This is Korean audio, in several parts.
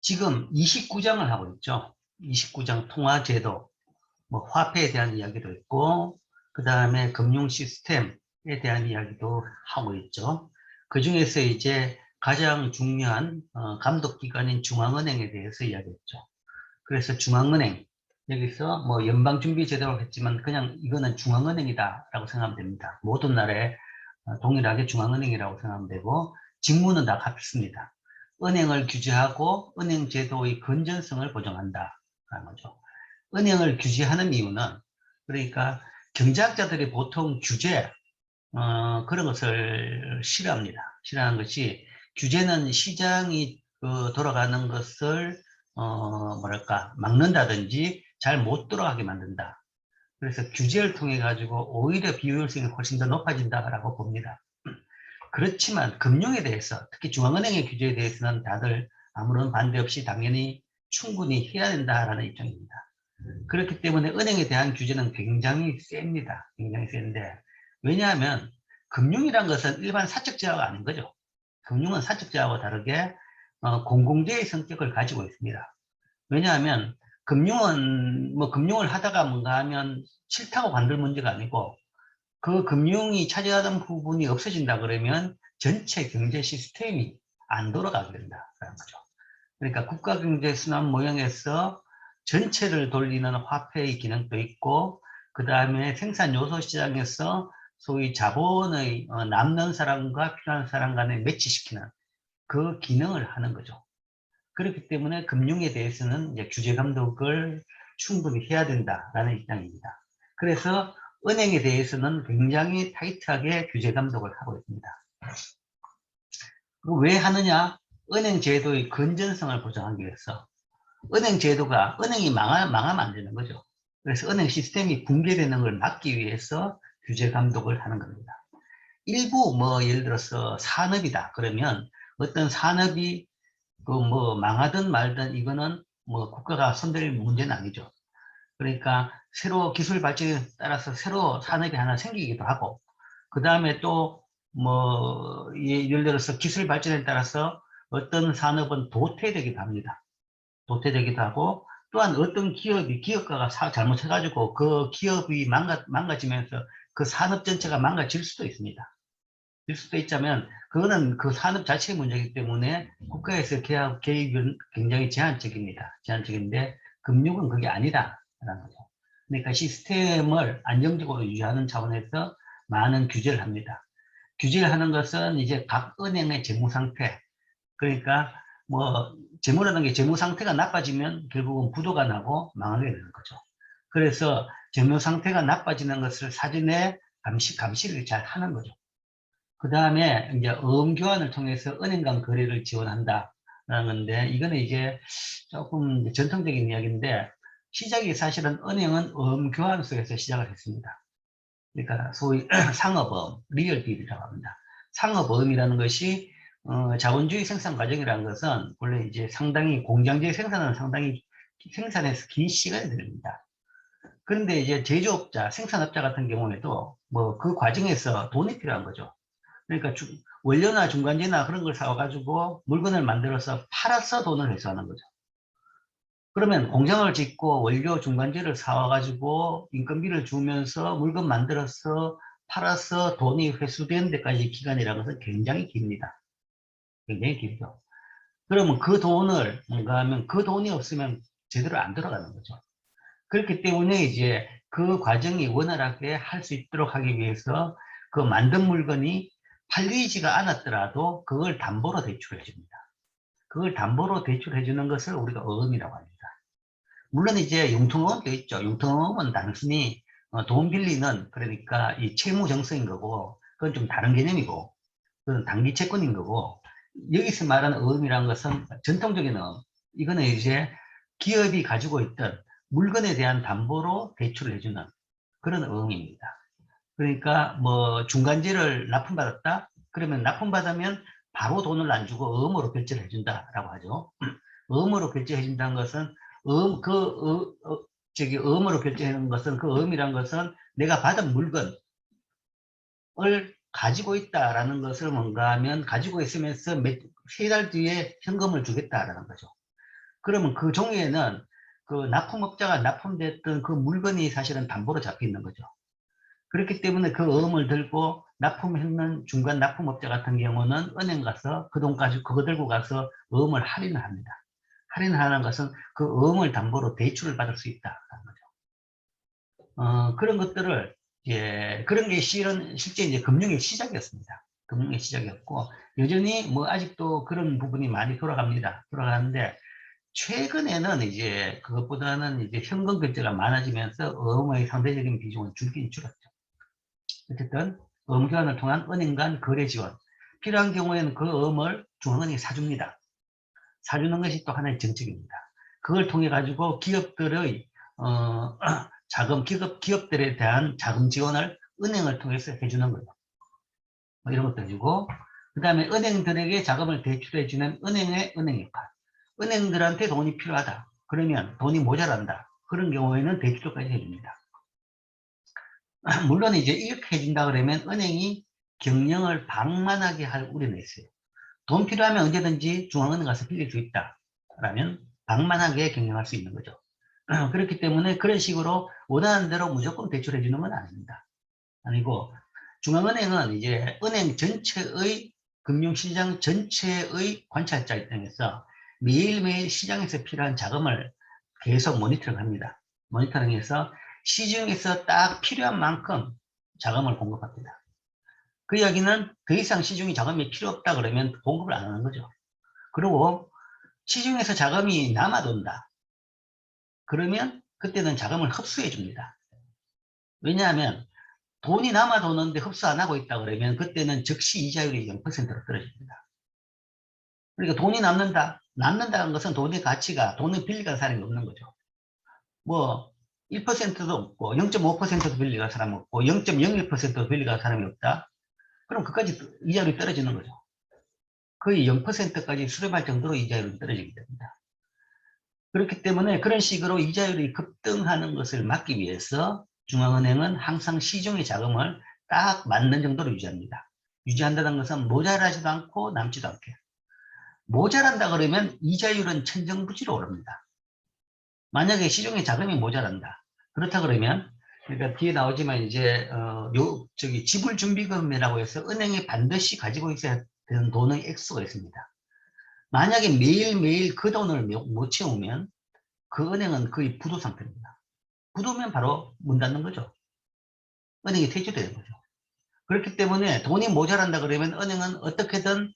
지금 29장을 하고 있죠. 29장 통화제도, 뭐 화폐에 대한 이야기도 있고, 그 다음에 금융 시스템에 대한 이야기도 하고 있죠. 그 중에서 이제 가장 중요한 감독기관인 중앙은행에 대해서 이야기했죠. 그래서 중앙은행, 여기서 뭐 연방준비제도라고 했지만 그냥 이거는 중앙은행이다라고 생각하면 됩니다. 모든 나라에 동일하게 중앙은행이라고 생각하면 되고, 직무는 다 같습니다. 은행을 규제하고 은행 제도의 건전성을 보장한다라는 거죠. 은행을 규제하는 이유는, 그러니까 경제학자들이 보통 규제, 그런 것을 싫어합니다. 싫어하는 것이, 규제는 시장이 돌아가는 것을 뭐랄까 막는다든지 잘 못 돌아가게 만든다. 그래서 규제를 통해 가지고 오히려 비효율성이 훨씬 더 높아진다라고 봅니다. 그렇지만 금융에 대해서, 특히 중앙은행의 규제에 대해서는 다들 아무런 반대 없이 당연히 충분히 해야 된다라는 입장입니다. 그렇기 때문에 은행에 대한 규제는 굉장히 셉니다. 굉장히 센데, 왜냐하면 금융이란 것은 일반 사적제화가 아닌 거죠. 금융은 사적제화와 다르게 공공재의 성격을 가지고 있습니다. 왜냐하면 금융은 뭐 금융을 하다가 뭔가 하면 싫다고 관둘 문제가 아니고, 그 금융이 차지하던 부분이 없어진다 그러면 전체 경제 시스템이 안 돌아가게 된다는 거죠. 그러니까 국가경제순환 모형에서 전체를 돌리는 화폐의 기능도 있고, 그 다음에 생산요소 시장에서 소위 자본의 남는 사람과 필요한 사람 간에 매치시키는 그 기능을 하는 거죠. 그렇기 때문에 금융에 대해서는 이제 규제 감독을 충분히 해야 된다라는 입장입니다. 그래서 은행에 대해서는 굉장히 타이트하게 규제 감독을 하고 있습니다. 왜 하느냐? 은행 제도의 건전성을 보장하기 위해서. 은행 제도가, 은행이 망하면 안 되는 거죠. 그래서 은행 시스템이 붕괴되는 걸 막기 위해서 규제 감독을 하는 겁니다. 일부 뭐 예를 들어서 산업이다 그러면, 어떤 산업이 그 뭐 망하든 말든 이거는 뭐 국가가 손댈 문제는 아니죠. 그러니까 새로 기술 발전에 따라서 새로 산업이 하나 생기기도 하고, 그 다음에 또 뭐 예를 들어서 기술 발전에 따라서 어떤 산업은 도태되기도 합니다. 도태되기도 하고, 또한 어떤 기업가가 잘못해가지고 그 기업이 망가지면서 그 산업 전체가 망가질 수도 있습니다. 질 수도 있자면 그거는 그 산업 자체의 문제이기 때문에 국가에서 개입은 굉장히 제한적입니다. 제한적인데 금융은 그게 아니다라는 거죠. 그러니까 시스템을 안정적으로 유지하는 차원에서 많은 규제를 합니다. 규제를 하는 것은 이제 각 은행의 재무 상태, 그러니까 뭐 재무라는 게 재무 상태가 나빠지면 결국은 부도가 나고 망하게 되는 거죠. 그래서 재무 상태가 나빠지는 것을 사전에 감시를 잘 하는 거죠. 그 다음에 이제 어음 교환을 통해서 은행 간 거래를 지원한다라는 건데, 이거는 이제 조금 전통적인 이야기인데, 시작이 사실은 은행은 어음 교환 속에서 시작을 했습니다. 그러니까 소위 상업어음, 리얼딜이라고 합니다. 상업어음이라는 것이 자본주의 생산 과정이라는 것은 원래 이제 상당히 공장제 생산은 상당히 생산해서 긴 시간이 들립니다. 그런데 이제 제조업자, 생산업자 같은 경우에도 뭐 그 과정에서 돈이 필요한 거죠. 그러니까 원료나 중간재나 그런 걸 사와가지고 물건을 만들어서 팔아서 돈을 회수하는 거죠. 그러면 공장을 짓고 원료 중간재를 사와가지고 인건비를 주면서 물건 만들어서 팔아서 돈이 회수되는 데까지 기간이라는 것은 굉장히 깁니다. 굉장히 길죠. 그러면 그 돈을 뭔가 하면 그 돈이 없으면 제대로 안 돌아가는 거죠. 그렇기 때문에 이제 그 과정이 원활하게 할 수 있도록 하기 위해서 그 만든 물건이 팔리지가 않았더라도 그걸 담보로 대출해 줍니다. 그걸 담보로 대출해 주는 것을 우리가 어음이라고 합니다. 물론 이제 융통어음도 있죠. 융통어음은 단순히 돈 빌리는, 그러니까 이 채무 정성인 거고, 그건 좀 다른 개념이고, 그건 단기 채권인 거고, 여기서 말하는 어음이라는 것은 전통적인 어음. 이거는 이제 기업이 가지고 있던 물건에 대한 담보로 대출을 해주는 그런 어음입니다. 그러니까 뭐 중간재를 납품받았다? 그러면 납품받으면 바로 돈을 안 주고 어음으로 결제를 해준다라고 하죠. 어음으로 결제해준다는 것은 어음으로 결제하는 것은, 그 어음이라는 것은 내가 받은 물건을 가지고 있다라는 것을 뭔가 하면, 가지고 있으면서 세 달 뒤에 현금을 주겠다라는 거죠. 그러면 그 종이에는 그 납품업자가 납품됐던 그 물건이 사실은 담보로 잡혀 있는 거죠. 그렇기 때문에 그 어음을 들고 납품했는 중간 납품업자 같은 경우는 은행 가서 그 돈까지 그거 들고 가서 어음을 할인을 합니다. 할인하는 것은 그 어음을 담보로 대출을 받을 수 있다는 거죠. 그런 것들을 그런 게 실제 이제 금융의 시작이었습니다. 금융의 시작이었고 여전히 뭐 아직도 그런 부분이 많이 돌아가는데 최근에는 이제 그것보다는 이제 현금 결제가 많아지면서 어음의 상대적인 비중은 줄긴 줄었죠. 어쨌든 어음 교환을 통한 은행 간 거래 지원, 필요한 경우에는 그 어음을 중앙은행이 사줍니다. 사주는 것이 또 하나의 정책입니다. 그걸 통해 가지고 기업들의 자금, 기업들에 대한 자금 지원을 은행을 통해서 해주는 거예요. 뭐 이런 것도 해주고, 그 다음에 은행들에게 자금을 대출해주는 은행의 은행 역할. 은행들한테 돈이 필요하다. 그러면 돈이 모자란다. 그런 경우에는 대출까지 해줍니다. 물론 이제 이렇게 해준다 그러면 은행이 경영을 방만하게 할 우려는 있어요. 돈 필요하면 언제든지 중앙은행 가서 빌릴 수 있다. 라면 방만하게 경영할 수 있는 거죠. 그렇기 때문에 그런 식으로 원하는 대로 무조건 대출해 주는 건 아닙니다. 아니고 중앙은행은 이제 은행 전체의 금융시장 전체의 관찰자 입장에서 매일매일 시장에서 필요한 자금을 계속 모니터링합니다. 모니터링해서 시중에서 딱 필요한 만큼 자금을 공급합니다. 그 이야기는 더 이상 시중에 자금이 필요 없다 그러면 공급을 안 하는 거죠. 그리고 시중에서 자금이 남아돈다. 그러면 그때는 자금을 흡수해 줍니다. 왜냐하면 돈이 남아도는데 흡수 안 하고 있다 그러면 그때는 즉시 이자율이 0%로 떨어집니다. 그러니까 돈이 남는다는 것은 돈의 가치가 돈을 빌려간 사람이 없는 거죠. 뭐 1%도 없고 0.5%도 빌려간 사람이 없고 0.01%도 빌려간 사람이 없다. 그럼 그까지 이자율이 떨어지는 거죠. 거의 0%까지 수렴할 정도로 이자율이 떨어지게 됩니다. 그렇기 때문에 그런 식으로 이자율이 급등하는 것을 막기 위해서 중앙은행은 항상 시중의 자금을 딱 맞는 정도로 유지합니다. 유지한다는 것은 모자라지도 않고 남지도 않게. 모자란다 그러면 이자율은 천정부지로 오릅니다. 만약에 시중에 자금이 모자란다. 그렇다 그러면 그러니까 뒤에 나오지만 이제 지불준비금이라고 해서 은행에 반드시 가지고 있어야 되는 돈의 액수가 있습니다. 만약에 매일매일 그 돈을 못 채우면 그 은행은 거의 부도 상태입니다. 부도면 바로 문 닫는 거죠. 은행이 퇴출되는 거죠. 그렇기 때문에 돈이 모자란다 그러면 은행은 어떻게든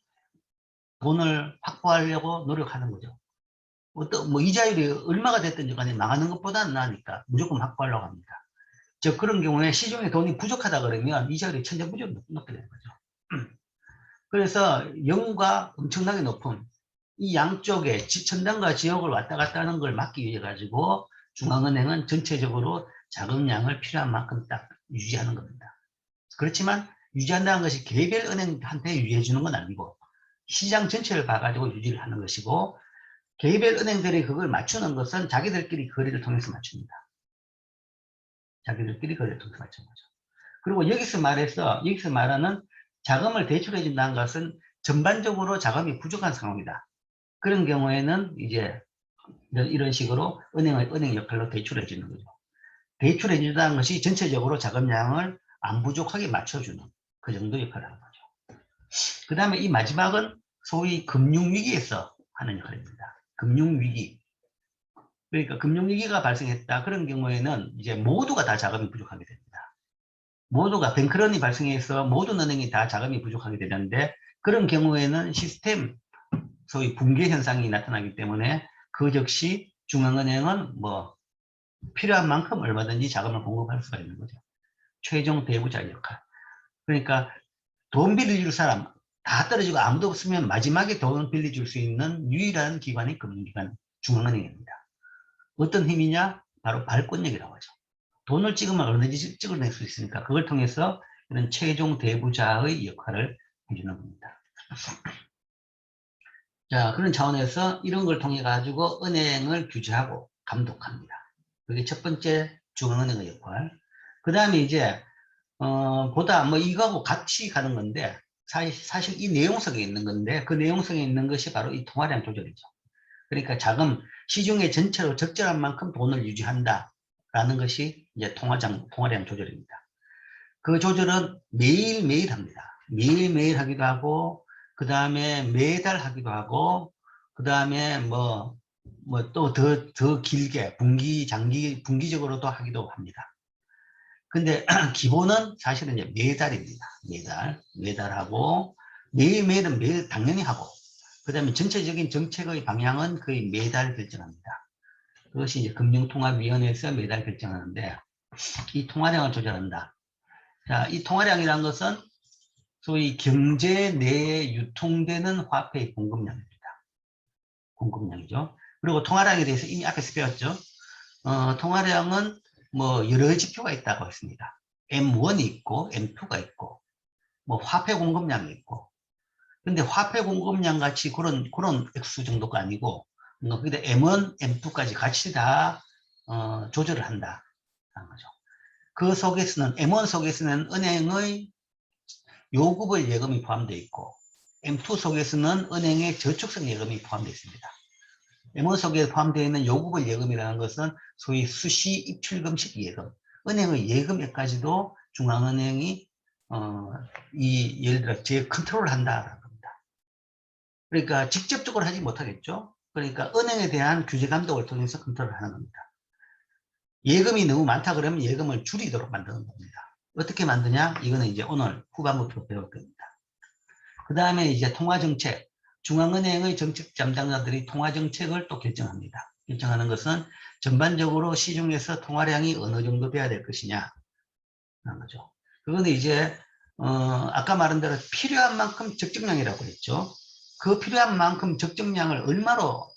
돈을 확보하려고 노력하는 거죠. 뭐 이자율이 얼마가 됐든지 간에 망하는 것보다는 나으니까 무조건 확보하려고 합니다. 즉 그런 경우에 시중에 돈이 부족하다 그러면 이자율이 천정부지로 높게 되는 거죠. 그래서 0과 엄청나게 높은 이 양쪽에 천장과 지역을 왔다 갔다 하는 걸 막기 위해 가지고 중앙은행은 전체적으로 자금량을 필요한 만큼 딱 유지하는 겁니다. 그렇지만 유지한다는 것이 개별 은행한테 유지해 주는 건 아니고 시장 전체를 봐가지고 유지를 하는 것이고 개별 은행들이 그걸 맞추는 것은 자기들끼리 거래를 통해서 맞춥니다. 자기들끼리 거래를 통해서 맞추는 거죠. 그리고 여기서 말하는 자금을 대출해 준다는 것은 전반적으로 자금이 부족한 상황이다. 그런 경우에는 이제 이런 식으로 은행 역할로 대출해 주는 거죠. 대출해 준다는 것이 전체적으로 자금량을 안 부족하게 맞춰주는 그 정도 역할을 하는 거죠. 그 다음에 이 마지막은 소위 금융위기에서 하는 역할입니다. 금융위기. 그러니까 금융위기가 발생했다. 그런 경우에는 이제 모두가 다 자금이 부족하게 됩니다. 모두가 뱅크런이 발생해서 모든 은행이 다 자금이 부족하게 되는데 그런 경우에는 시스템 소위 붕괴 현상이 나타나기 때문에 그 즉시 중앙은행은 뭐 필요한 만큼 얼마든지 자금을 공급할 수가 있는 거죠. 최종 대부자 역할. 그러니까 돈 빌려줄 사람 다 떨어지고 아무도 없으면 마지막에 돈 빌려줄 수 있는 유일한 기관이 금융기관 중앙은행입니다. 어떤 힘이냐? 바로 발권력이라고 하죠. 돈을 찍으면 얼마든지 찍어낼 수 있으니까 그걸 통해서 이런 최종 대부자의 역할을 해주는 겁니다. 자, 그런 차원에서 이런 걸 통해 가지고 은행을 규제하고 감독합니다. 그게 첫 번째 중앙은행의 역할. 그 다음에 이제 보다 뭐 이거하고 같이 가는 건데 사실 이 내용 속에 있는 건데 그 내용 속에 있는 것이 바로 이 통화량 조절이죠. 그러니까 자금, 시중에 전체로 적절한 만큼 돈을 유지한다라는 것이 이제 통화량 조절입니다. 그 조절은 매일매일 합니다. 매일매일 하기도 하고, 그 다음에 매달 하기도 하고, 그 다음에 또 더 길게 분기적으로도 하기도 합니다. 근데 기본은 사실은 이제 매달입니다. 매달 하고, 매일매일은 매일 당연히 하고, 그 다음에 전체적인 정책의 방향은 거의 매달 결정합니다. 그것이 이제 금융통화위원회에서 매달 결정하는데, 이 통화량을 조절한다. 자, 이 통화량이라는 것은 소위 경제 내에 유통되는 화폐의 공급량입니다. 공급량이죠. 그리고 통화량에 대해서 이미 앞에서 배웠죠. 통화량은 여러 지표가 있다고 했습니다. M1이 있고, M2가 있고, 화폐 공급량이 있고. 근데 화폐 공급량 같이 그런 액수 정도가 아니고, 근데 M1, M2까지 같이 다, 조절을 한다. 하는 거죠. 그 속에서는, M1 속에서는 은행의 요구불 예금이 포함되어 있고, M2 속에서는 은행의 저축성 예금이 포함되어 있습니다. M1 속에 포함되어 있는 요구불 예금이라는 것은 소위 수시 입출금식 예금, 은행의 예금액까지도 중앙은행이 예를 들어 컨트롤을 한다라는 겁니다. 그러니까 직접적으로 하지 못하겠죠. 그러니까 은행에 대한 규제 감독을 통해서 컨트롤을 하는 겁니다. 예금이 너무 많다 그러면 예금을 줄이도록 만드는 겁니다. 어떻게 만드냐? 이거는 이제 오늘 후반부터 배울 겁니다. 그 다음에 이제 통화정책, 중앙은행의 정책 담당자들이 통화정책을 또 결정합니다. 결정하는 것은 전반적으로 시중에서 통화량이 어느 정도 돼야 될 것이냐 하는 거죠. 그거는 이제 아까 말한 대로 필요한 만큼 적정량이라고 했죠. 그 필요한 만큼 적정량을 얼마로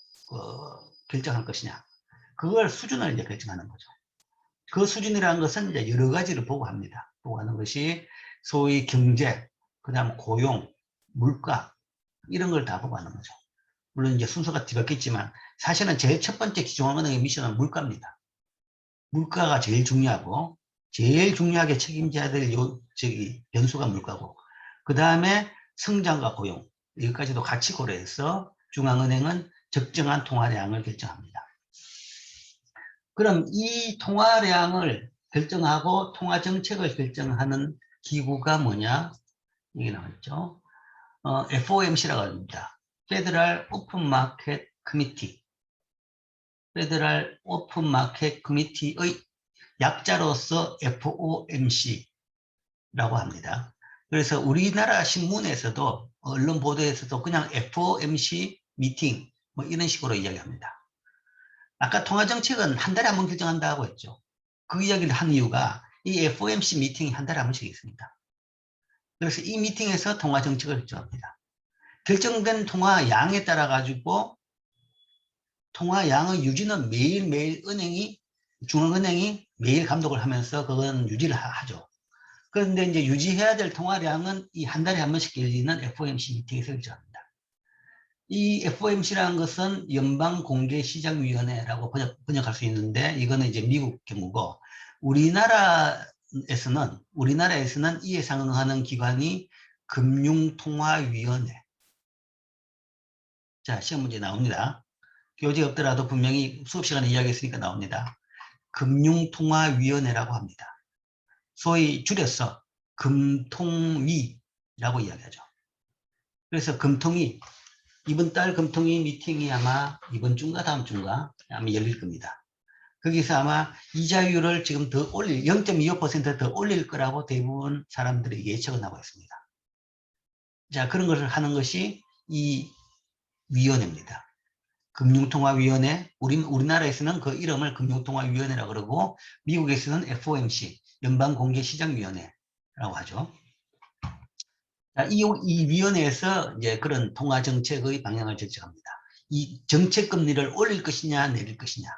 결정할 것이냐. 그걸 수준을 이제 결정하는 거죠. 그 수준이라는 것은 이제 여러 가지를 보고합니다. 보고하는 것이 소위 경제, 그 다음 고용, 물가, 이런 걸 다 보고하는 거죠. 물론 이제 순서가 뒤바뀌었지만 사실은 제일 첫 번째 중앙은행의 미션은 물가입니다. 물가가 제일 중요하고 제일 중요하게 책임져야 될 변수가 물가고, 그 다음에 성장과 고용, 여기까지도 같이 고려해서 중앙은행은 적정한 통화량을 결정합니다. 그럼 이 통화량을 결정하고 통화정책을 결정하는 기구가 뭐냐? 이게 나왔죠. FOMC라고 합니다. Federal Open Market Committee. Federal Open Market Committee의 약자로서 FOMC라고 합니다. 그래서 우리나라 신문에서도 언론 보도에서도 그냥 FOMC 미팅 이런 식으로 이야기합니다. 아까 통화정책은 한 달에 한 번 결정한다고 했죠. 그 이야기를 한 이유가 이 FOMC 미팅이 한 달에 한 번씩 있습니다. 그래서 이 미팅에서 통화정책을 결정합니다. 결정된 통화양에 따라 가지고 통화양의 유지는 매일매일 중앙은행이 매일 감독을 하면서 그건 유지를 하죠. 그런데 이제 유지해야 될 통화량은 이 한 달에 한 번씩 열리는 FOMC 미팅에서 결정합니다. 이 FOMC라는 것은 연방공개시장위원회라고 번역할 수 있는데, 이거는 이제 미국 경우고, 우리나라에서는 이에 상응하는 기관이 금융통화위원회. 자, 시험 문제 나옵니다. 교재 없더라도 분명히 수업 시간에 이야기했으니까 나옵니다. 금융통화위원회라고 합니다. 소위 줄여서 금통위라고 이야기하죠. 그래서 금통위, 이번 달 금통위 미팅이 아마 이번 주인가 다음 주인가 아마 열릴 겁니다. 거기서 아마 이자율을 지금 더 0.25% 더 올릴 거라고 대부분 사람들이 예측을 하고 있습니다. 자, 그런 것을 하는 것이 이 위원회입니다. 금융통화위원회, 우리나라에서는 그 이름을 금융통화위원회라고 그러고, 미국에서는 FOMC, 연방공개시장위원회라고 하죠. 자, 이 위원회에서 이제 그런 통화정책의 방향을 결정합니다. 이 정책금리를 올릴 것이냐, 내릴 것이냐.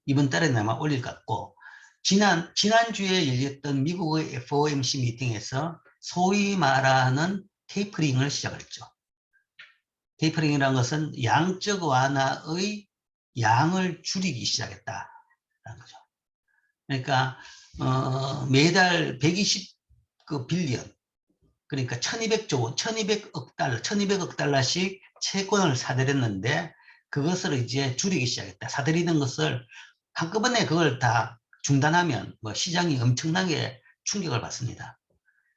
이번 달에는 아마 올릴 것 같고, 지난주에 열렸던 미국의 FOMC 미팅에서 소위 말하는 테이퍼링을 시작했죠. 테이퍼링이라는 것은 양적 완화의 양을 줄이기 시작했다라는 거죠. 그러니까 매달 120 빌리언, 그러니까 1200억 달러씩 채권을 사들였는데 그것을 이제 줄이기 시작했다. 사들이는 것을 한꺼번에 그걸 다 중단하면 뭐 시장이 엄청나게 충격을 받습니다.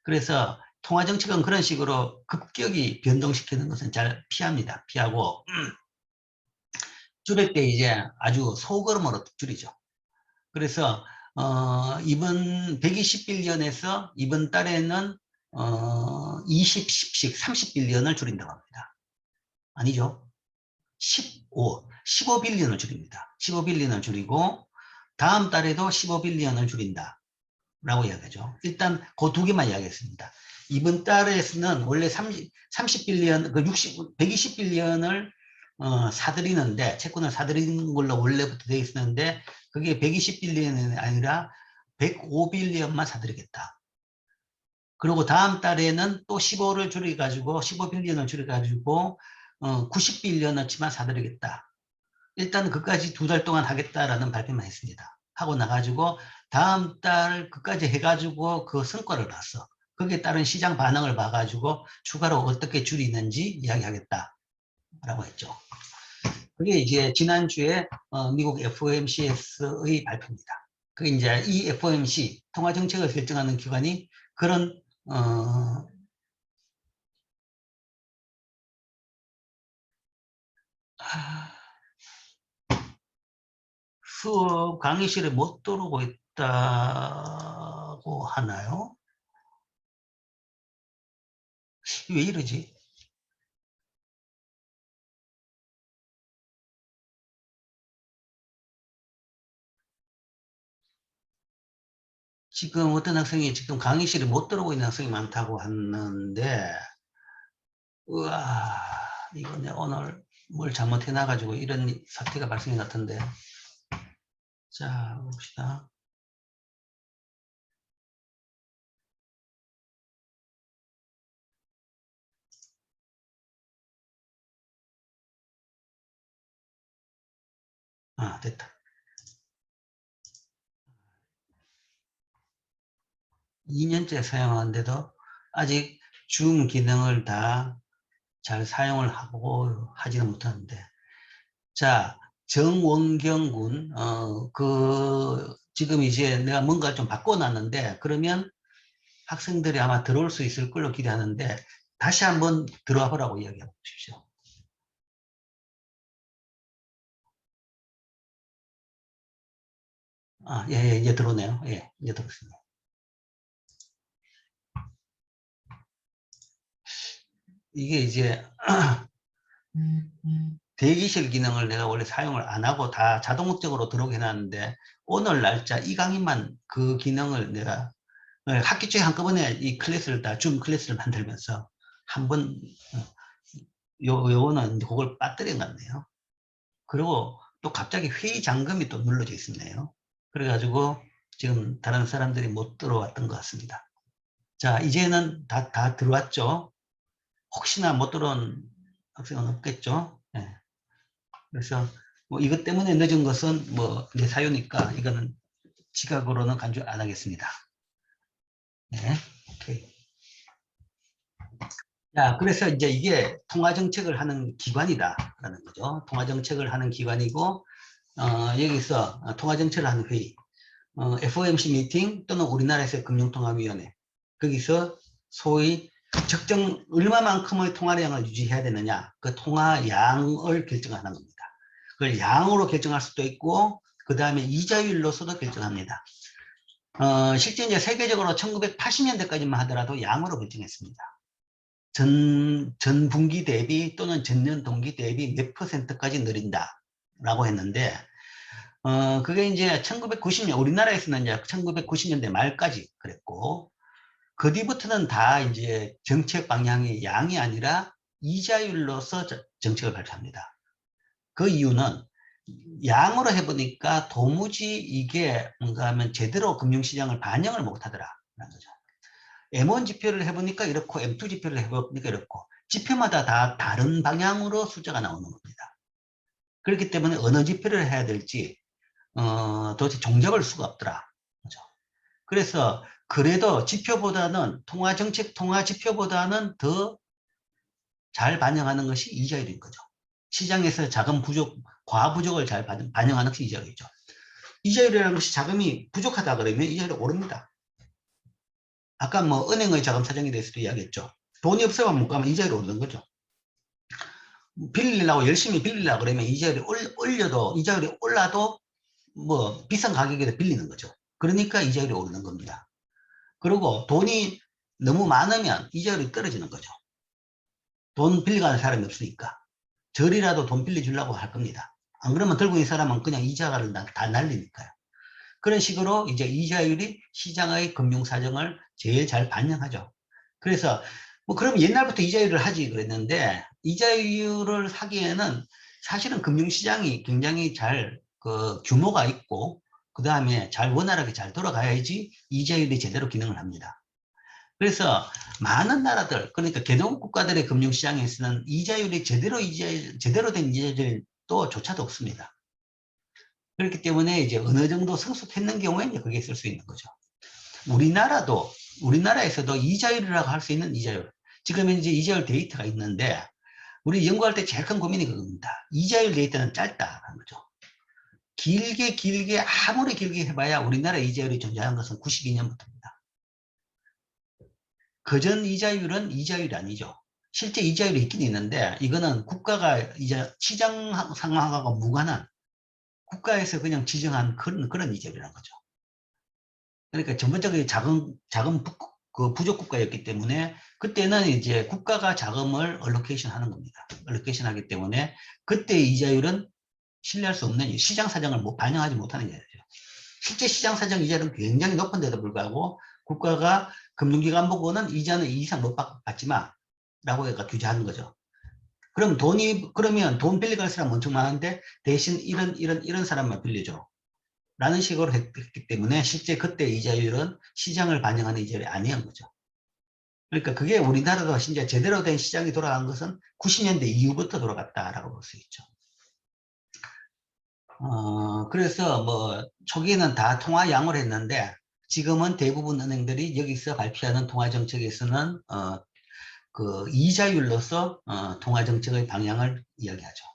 그래서 통화정책은 그런 식으로 급격히 변동시키는 것은 잘 피합니다. 피하고 줄일 때 이제 아주 소걸음으로 줄이죠. 그래서 이번 120빌리언에서 이번 달에는 20, 10씩 30빌리언을 줄인다고 합니다. 아니죠. 15빌리언을 줄입니다. 15빌리언을 줄이고 다음 달에도 15빌리언을 줄인다 라고 이야기하죠. 일단 그 두 개만 이야기했습니다. 이번 달에서는 원래 30빌리언, 120빌리언을 사들이는데, 채권을 사들이는 걸로 원래부터 되어 있었는데, 그게 120빌리언이 아니라 105빌리언만 사들이겠다. 그리고 다음 달에는 또 15를 줄여가지고, 15빌리언을 줄여가지고, 90빌리언어치만 사들이겠다. 일단 그까지 2달 동안 하겠다라는 발표만 했습니다. 하고 나가지고, 다음 달 그까지 해가지고 그 성과를 봤어. 거기에 따른 시장 반응을 봐가지고 추가로 어떻게 줄이는지 이야기하겠다라고 했죠. 그게 이제 지난주에 미국 FOMC의 발표입니다. 그게 이제 이 FOMC 통화정책을 결정하는 기관이 그런 수업 강의실에 못 들어오고 있다고 하나요? 왜 이러지? 지금 어떤 학생이 지금 강의실에 못 들어오고 있는 학생이 많다고 하는데, 우와, 이거 내가 오늘 뭘 잘못해놔가지고 이런 사태가 발생한 것 같은데. 자, 봅시다. 아, 됐다. 2년째 사용하는데도 아직 줌 기능을 다 잘 사용을 하고 하지는 못하는데. 자, 정원경 군, 지금 이제 내가 뭔가 좀 바꿔놨는데, 그러면 학생들이 아마 들어올 수 있을 걸로 기대하는데, 다시 한번 들어와 보라고 이야기해 보십시오. 아, 예, 예, 이제 들어오네요. 예, 이제 들었습니다. 이게 이제 대기실 기능을 내가 원래 사용을 안 하고 다 자동적으로 들어오게 해놨는데 오늘 날짜 이 강의만 그 기능을 내가 학기 초에 한꺼번에 이 클래스를 다 줌 클래스를 만들면서 한번 요거는 그걸 빠뜨린 것 같네요. 그리고 또 갑자기 회의 잠금이 또 눌러져 있었네요. 그래가지고 지금 다른 사람들이 못 들어왔던 것 같습니다. 자, 이제는 다 들어왔죠. 혹시나 못 들어온 학생은 없겠죠. 네. 그래서 뭐 이것 때문에 늦은 것은 뭐 내 사유니까 이거는 지각으로는 간주 안 하겠습니다. 네. 오케이. 자, 그래서 이제 이게 통화정책을 하는 기관이다라는 거죠. 통화정책을 하는 기관이고, 여기서 통화정책을 하는 회의, FOMC 미팅 또는 우리나라에서의 금융통화위원회, 거기서 소위 적정 얼마만큼의 통화량을 유지해야 되느냐, 그 통화량을 결정하는 겁니다. 그걸 양으로 결정할 수도 있고, 그 다음에 이자율로서도 결정합니다. 실제 이제 세계적으로 1980년대까지만 하더라도 양으로 결정했습니다. 전 분기 대비 또는 전년 동기 대비 몇 %까지 늘린다라고 했는데, 그게 이제 1990년, 우리나라에서는 이제 1990년대 말까지 그랬고, 그 뒤부터는 다 이제 정책 방향이 양이 아니라 이자율로서 정책을 발표합니다. 그 이유는 양으로 해보니까 도무지 이게 뭔가 하면 제대로 금융시장을 반영을 못하더라라는 거죠. M1 지표를 해보니까 이렇고 M2 지표를 해보니까 이렇고 지표마다 다 다른 방향으로 숫자가 나오는 겁니다. 그렇기 때문에 어느 지표를 해야 될지 도대체 종잡을 수가 없더라. 그렇죠? 그래서 그래도 지표보다는 통화정책 통화 지표보다는 더 잘 반영하는 것이 이자율인 거죠. 시장에서 자금 부족, 과부족을 잘 반영하는 것이 이자율이죠. 이자율이라는 것이 자금이 부족하다 그러면 이자율이 오릅니다. 아까 뭐 은행의 자금 사정에 대해서도 이야기했죠. 돈이 없어만 못 가면 이자율이 오르는 거죠. 빌리려고 열심히 빌리려고 그러면 이자율이 이자율이 올라도 뭐 비싼 가격에 빌리는 거죠. 그러니까 이자율이 오르는 겁니다. 그리고 돈이 너무 많으면 이자율이 떨어지는 거죠. 돈 빌려가는 사람이 없으니까. 절이라도 돈 빌려주려고 할 겁니다. 안 그러면 들고 있는 사람은 그냥 이자를 다 날리니까요. 그런 식으로 이제 이자율이 시장의 금융사정을 제일 잘 반영하죠. 그래서 뭐 그럼 옛날부터 이자율을 하지 그랬는데 이자율을 하기에는 사실은 금융시장이 굉장히 잘 규모가 있고 그 다음에 잘 원활하게 잘 돌아가야지 이자율이 제대로 기능을 합니다. 그래서 많은 나라들, 그러니까 개동 국가들의 금융시장에서는 이자율이 제대로 된 이자율도 조차도 없습니다. 그렇기 때문에 이제 어느 정도 성숙했는 경우에 이제 그게 쓸 수 있는 거죠. 우리나라에서도 이자율이라고 할 수 있는 이자율. 지금 현재 이자율 데이터가 있는데, 우리 연구할 때 제일 큰 고민이 그겁니다. 이자율 데이터는 짧다라는 거죠. 길게, 아무리 길게 해봐야 우리나라 이자율이 존재하는 것은 92년부터입니다. 그전 이자율은 이자율이 아니죠. 실제 이자율이 있긴 있는데, 이거는 국가가 이제 시장 상황하고 무관한 국가에서 그냥 지정한 그런 이자율이라는 거죠. 그러니까 전반적으로 자금 부족 국가였기 때문에 그때는 이제 국가가 자금을 얼로케이션 하는 겁니다. 얼로케이션 하기 때문에 그때 이자율은 신뢰할 수 없는 시장 사정을 반영하지 못하는 이자율이죠. 실제 시장 사정 이자율은 굉장히 높은데도 불구하고 국가가 금융기관 보고는 이자는 이 이상 못 받지 마라고 해가 규제하는 거죠. 그러면 돈 빌려갈 사람 엄청 많은데 대신 이런 사람만 빌려줘. 라는 식으로 했기 때문에 실제 그때 이자율은 시장을 반영하는 이자율이 아니었던 거죠. 그러니까 그게 우리나라도 진짜 제대로 된 시장이 돌아간 것은 90년대 이후부터 돌아갔다라고 볼 수 있죠. 그래서 뭐 초기에는 다 통화 양호를 했는데 지금은 대부분 은행들이 여기서 발표하는 통화 정책에서는 그 이자율로서 통화 정책의 방향을 이야기하죠.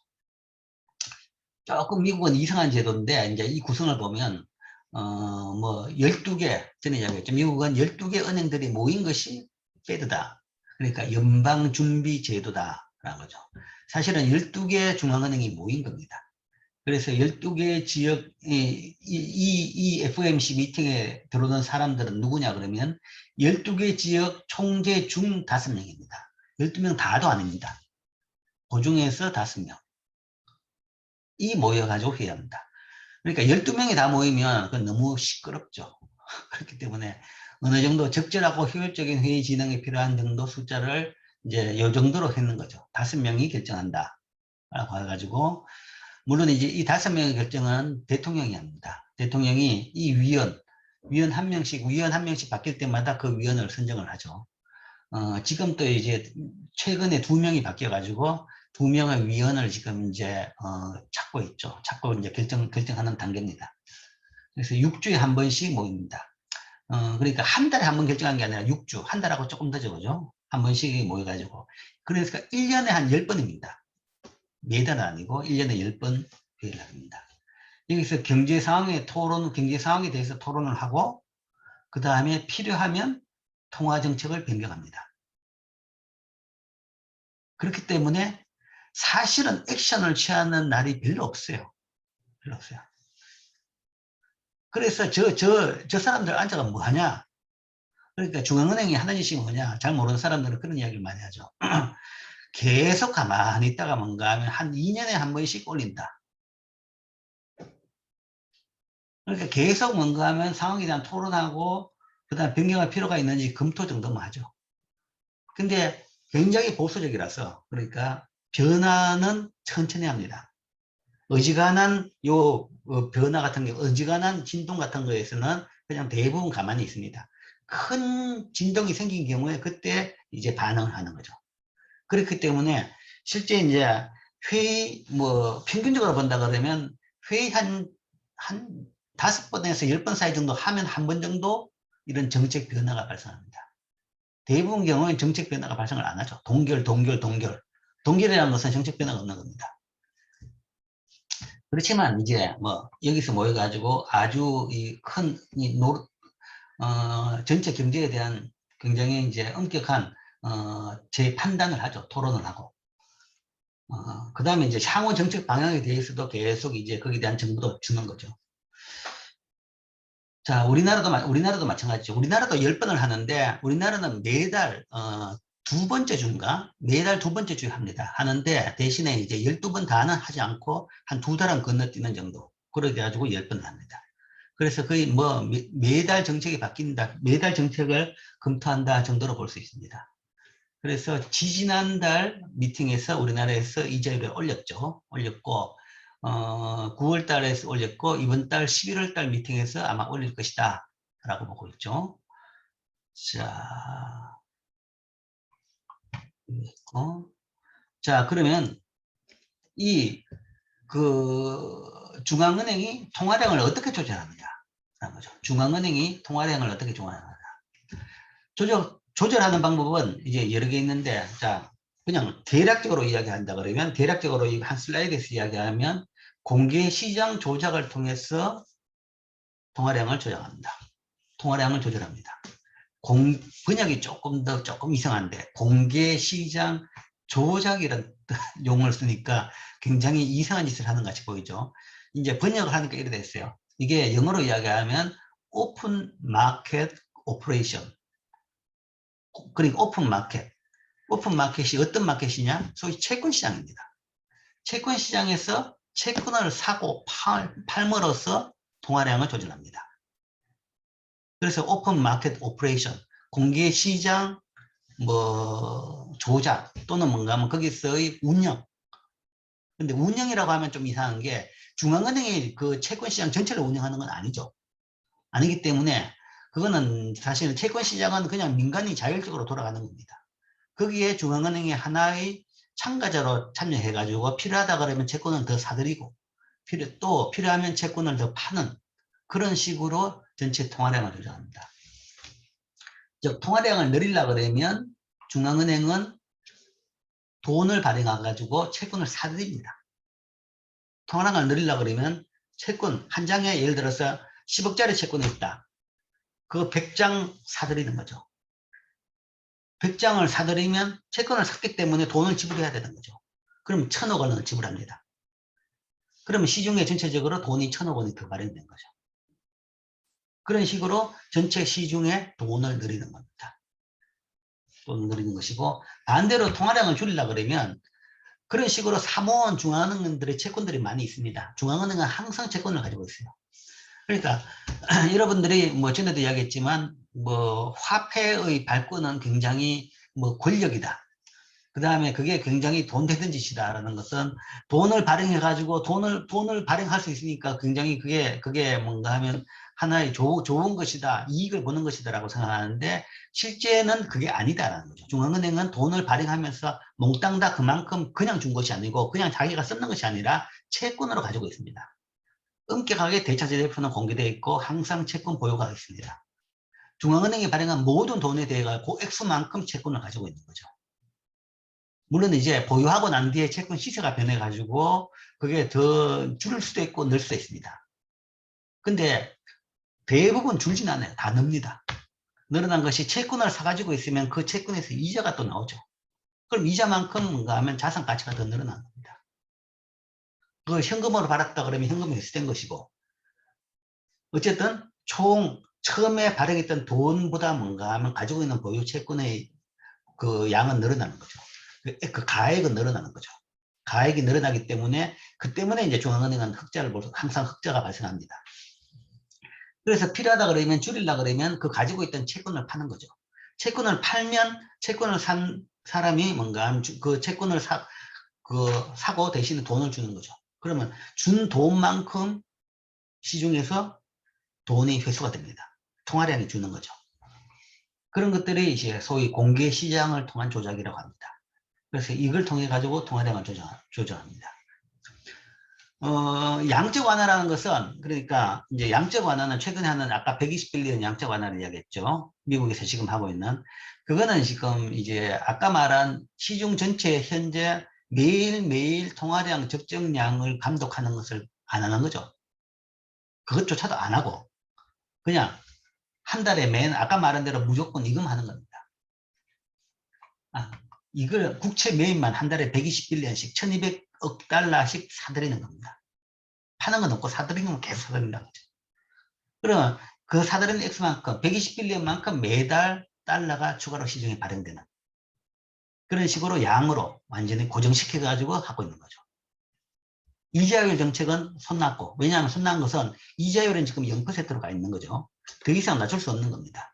조금 미국은 이상한 제도인데 이제 이 구성을 보면 뭐 12개 전에 이야기했죠. 미국은 12개 은행들이 모인 것이 페드다. 그러니까 연방준비제도다라는 거죠. 사실은 12개 중앙은행이 모인 겁니다. 그래서 12개 지역 이 FOMC 미팅에 들어오는 사람들은 누구냐 그러면 12개 지역 총재 중 5명입니다. 12명 다도 아닙니다. 그 중에서 5명. 이 모여가지고 회의합니다. 그러니까 12명이 다 모이면 그건 너무 시끄럽죠. 그렇기 때문에 어느 정도 적절하고 효율적인 회의 진행에 필요한 정도 숫자를 이제 요 정도로 했는 거죠. 5명이 결정한다. 라고 해가지고, 물론 이제 이 5명의 결정은 대통령이 합니다. 대통령이 이 위원 한 명씩 바뀔 때마다 그 위원을 선정을 하죠. 지금 또 이제 최근에 2명이 바뀌어가지고 2명의 위원을 지금 이제 찾고 있죠. 찾고 이제 결정하는 단계입니다. 그래서 6주에 한 번씩 모입니다. 그러니까 한 달에 한 번 결정한 게 아니라 6주, 한 달하고 조금 더 적어죠. 한 번씩 모여가지고. 그러니까 1년에 한 10번입니다. 매달 아니고 1년에 10번 회의를 합니다. 여기서 경제 상황에 대해서 토론을 하고, 그 다음에 필요하면 통화 정책을 변경합니다. 그렇기 때문에 사실은 액션을 취하는 날이 별로 없어요. 별로 없어요. 그래서 저 사람들 앉아가 뭐 하냐? 그러니까 중앙은행이 하는 짓이 뭐냐? 잘 모르는 사람들은 그런 이야기를 많이 하죠. 계속 가만히 있다가 뭔가 하면 한 2년에 한 번씩 올린다. 그러니까 계속 뭔가 하면 상황에 대한 토론하고 그 다음 변경할 필요가 있는지 검토 정도만 하죠. 근데 굉장히 보수적이라서 그러니까 변화는 천천히 합니다. 어지간한 변화 같은 게 어지간한 진동 같은 거에서는 그냥 대부분 가만히 있습니다. 큰 진동이 생긴 경우에 그때 이제 반응을 하는 거죠. 그렇기 때문에 실제 이제 회의 뭐 평균적으로 본다 그러면 회의 한 5번에서 10번 사이 정도 하면 한 번 정도 이런 정책 변화가 발생합니다. 대부분 경우에 정책 변화가 발생을 안 하죠. 동결이라는 것은 정책 변화가 없는 겁니다. 그렇지만 이제 뭐 여기서 모여가지고 아주 전체 경제에 대한 굉장히 이제 엄격한 제 판단을 하죠. 토론을 하고. 그 다음에 이제 향후 정책 방향에 대해서도 계속 이제 거기에 대한 정보도 주는 거죠. 자, 우리나라도 마찬가지죠. 우리나라도 10번을 하는데, 우리나라는 매달, 두 번째 주인가? 매달 두 번째 주에 합니다. 하는데, 대신에 이제 12번 다는 하지 않고, 한 두 달은 건너뛰는 정도. 그렇게 해가지고 10번을 합니다. 그래서 거의 뭐, 매달 정책이 바뀐다, 매달 정책을 검토한다 정도로 볼 수 있습니다. 그래서 지지난달 미팅에서 우리나라에서 이자율을 올렸고, 9월 달에서 올렸고, 이번 달 11월 달 미팅에서 아마 올릴 것이다 라고 보고 있죠. 자, 자, 그러면 중앙은행이 통화량을 어떻게 조절하느냐 라는 거죠. 중앙은행이 통화량을 어떻게 조절하느냐. 조절하는 방법은 이제 여러 개 있는데, 자, 그냥 대략적으로 이야기한다 그러면, 대략적으로 한 슬라이드에서 이야기하면, 공개 시장 조작을 통해서 통화량을 조정합니다. 통화량을 조절합니다. 번역이 조금 이상한데, 공개 시장 조작이라는 용어를 쓰니까 굉장히 이상한 짓을 하는 것 같이 보이죠. 이제 번역을 하니까 이래 됐어요. 이게 영어로 이야기하면, 오픈 마켓 오퍼레이션. 그러니까 오픈 마켓. 오픈 마켓이 어떤 마켓이냐? 소위 채권 시장입니다. 채권 시장에서 채권을 사고 팔므로써 통화량을 조절합니다. 그래서 오픈 마켓 오퍼레이션, 공개 시장 조작 또는 뭔가 하면 거기서의 운영. 근데 운영이라고 하면 좀 이상한 게, 중앙은행이 그 채권 시장 전체를 운영하는 건 아니죠. 아니기 때문에 그거는 사실은 채권 시장은 그냥 민간이 자율적으로 돌아가는 겁니다. 거기에 중앙은행이 하나의 참가자로 참여해가지고 필요하다 그러면 채권을 더 사들이고, 또 필요하면 채권을 더 파는 그런 식으로 전체 통화량을 조정합니다. 즉, 통화량을 늘리려고 그러면 중앙은행은 돈을 발행해가지고 채권을 사들입니다. 통화량을 늘리려고 그러면 채권 한 장에 예를 들어서 10억짜리 채권이 있다. 그 100장 사들이는 거죠. 100장을 사들이면 채권을 샀기 때문에 돈을 지불해야 되는 거죠. 그럼 1000억 원을 지불합니다. 그러면 시중에 전체적으로 돈이 1000억 원이 더 발행된 거죠. 그런 식으로 전체 시중에 돈을 늘리는 겁니다. 돈을 늘리는 것이고, 반대로 통화량을 줄이려고 그러면 그런 식으로 사모은 중앙은행들의 채권들이 많이 있습니다. 중앙은행은 항상 채권을 가지고 있어요. 그러니까 여러분들이 전에도 이야기했지만 화폐의 발권은 굉장히 권력이다. 그 다음에 그게 굉장히 돈 되는 짓이다라는 것은, 돈을 발행해가지고 돈을 발행할 수 있으니까 굉장히 그게 뭔가 하면 하나의 좋은 것이다, 이익을 보는 것이다라고 생각하는데, 실제는 그게 아니다라는 거죠. 중앙은행은 돈을 발행하면서 몽땅 다 그만큼 그냥 준 것이 아니고, 그냥 자기가 쓰는 것이 아니라 채권으로 가지고 있습니다. 엄격하게 대차제대표는 공개되어 있고 항상 채권 보유가 있습니다. 중앙은행이 발행한 모든 돈에 대해 그 액수만큼 채권을 가지고 있는 거죠. 물론 이제 보유하고 난 뒤에 채권 시세가 변해가지고 그게 더 줄일 수도 있고 늘 수도 있습니다. 근데 대부분 줄진 않아요. 다 늡니다. 늘어난 것이 채권을 사가지고 있으면 그 채권에서 이자가 또 나오죠. 그럼 이자만큼 뭔가 하면 자산 가치가 더 늘어난 겁니다. 그걸 현금으로 받았다 그러면 현금이 회수된 것이고, 어쨌든 처음에 발행했던 돈보다 뭔가 하면 가지고 있는 보유 채권의 그 양은 늘어나는 거죠. 그 가액은 늘어나는 거죠. 가액이 늘어나기 때문에, 그 때문에 이제 중앙은행은 항상 흑자가 발생합니다. 그래서 필요하다 그러면 줄이려고 그러면 그 가지고 있던 채권을 파는 거죠. 채권을 팔면 채권을 산 사람이 뭔가 그 채권을 사고 대신에 돈을 주는 거죠. 그러면 준 돈만큼 시중에서 돈이 회수가 됩니다. 통화량이 주는 거죠. 그런 것들이 이제 소위 공개 시장을 통한 조작이라고 합니다. 그래서 이걸 통해 가지고 통화량을 조정합니다. 양적 완화라는 것은, 그러니까 이제 양적 완화는 최근에 하는 아까 120빌리언 양적 완화를 이야기했죠. 미국에서 지금 하고 있는. 그거는 지금 이제 아까 말한 시중 전체 현재 매일매일 통화량 적정량을 감독하는 것을 안 하는 거죠. 그것조차도 안 하고 그냥 한 달에 아까 말한 대로 무조건 이금하는 겁니다. 이걸 국채 매입만 한 달에 120빌리언씩 1200억 달러씩 사들이는 겁니다. 파는 건 없고 사들이는 건 계속 사들인다는 거죠. 그러면 그 사들이는 X만큼 120빌리언만큼 매달 달러가 추가로 시중에 발행되는 그런 식으로 양으로 완전히 고정시켜 가지고 하고 있는 거죠. 이자율 정책은 손났고, 왜냐하면 손난 것은 이자율은 지금 0%로 가 있는 거죠. 더 이상 낮출 수 없는 겁니다.